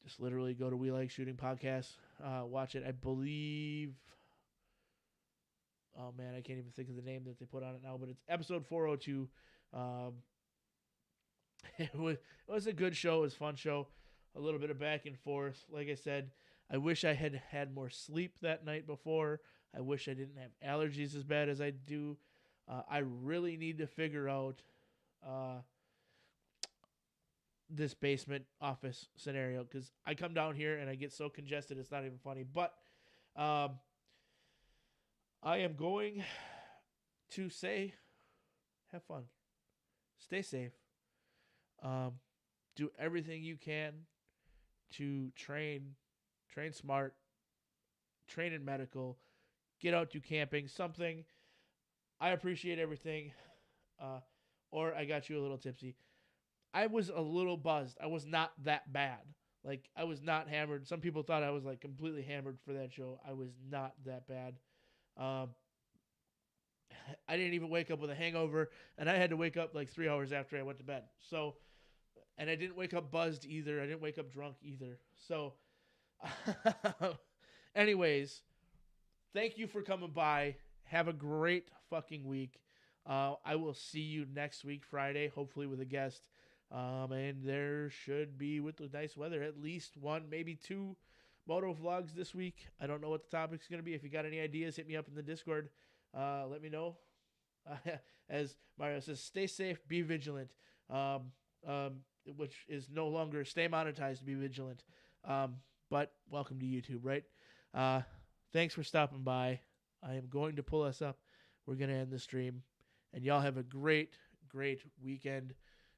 Just literally go to We Like Shooting podcast. Watch it. I believe. Oh man, I can't even think of the name that they put on it now, but it's episode 402. It was a good show. It was a fun show. A little bit of back and forth. Like I said, I wish I had had more sleep that night before. I wish I didn't have allergies as bad as I do. I really need to figure out this basement office scenario, because I come down here and I get so congested it's not even funny. But I am going to say, have fun, stay safe, do everything you can to train smart, train in medical, get out, do camping, something. I appreciate everything. Or I got you a little tipsy. I was a little buzzed. I was not that bad. Like, I was not hammered. Some people thought I was like completely hammered for that show. I was not that bad. I didn't even wake up with a hangover, and I had to wake up like 3 hours after I went to bed. So, and I didn't wake up buzzed either. I didn't wake up drunk either. So, anyways, thank you for coming by. Have a great fucking week. I will see you next week, Friday, hopefully with a guest. And there should be, with the nice weather, at least one, maybe two moto vlogs this week. I don't know what the topic's going to be. If you got any ideas, hit me up in the Discord. Let me know. As Mario says, stay safe, be vigilant. Which is no longer stay monetized, be vigilant. But welcome to YouTube, right? Thanks for stopping by. I am going to pull us up. We're going to end the stream. And y'all have a great, great weekend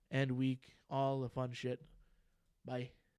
and week. All the fun shit. Bye.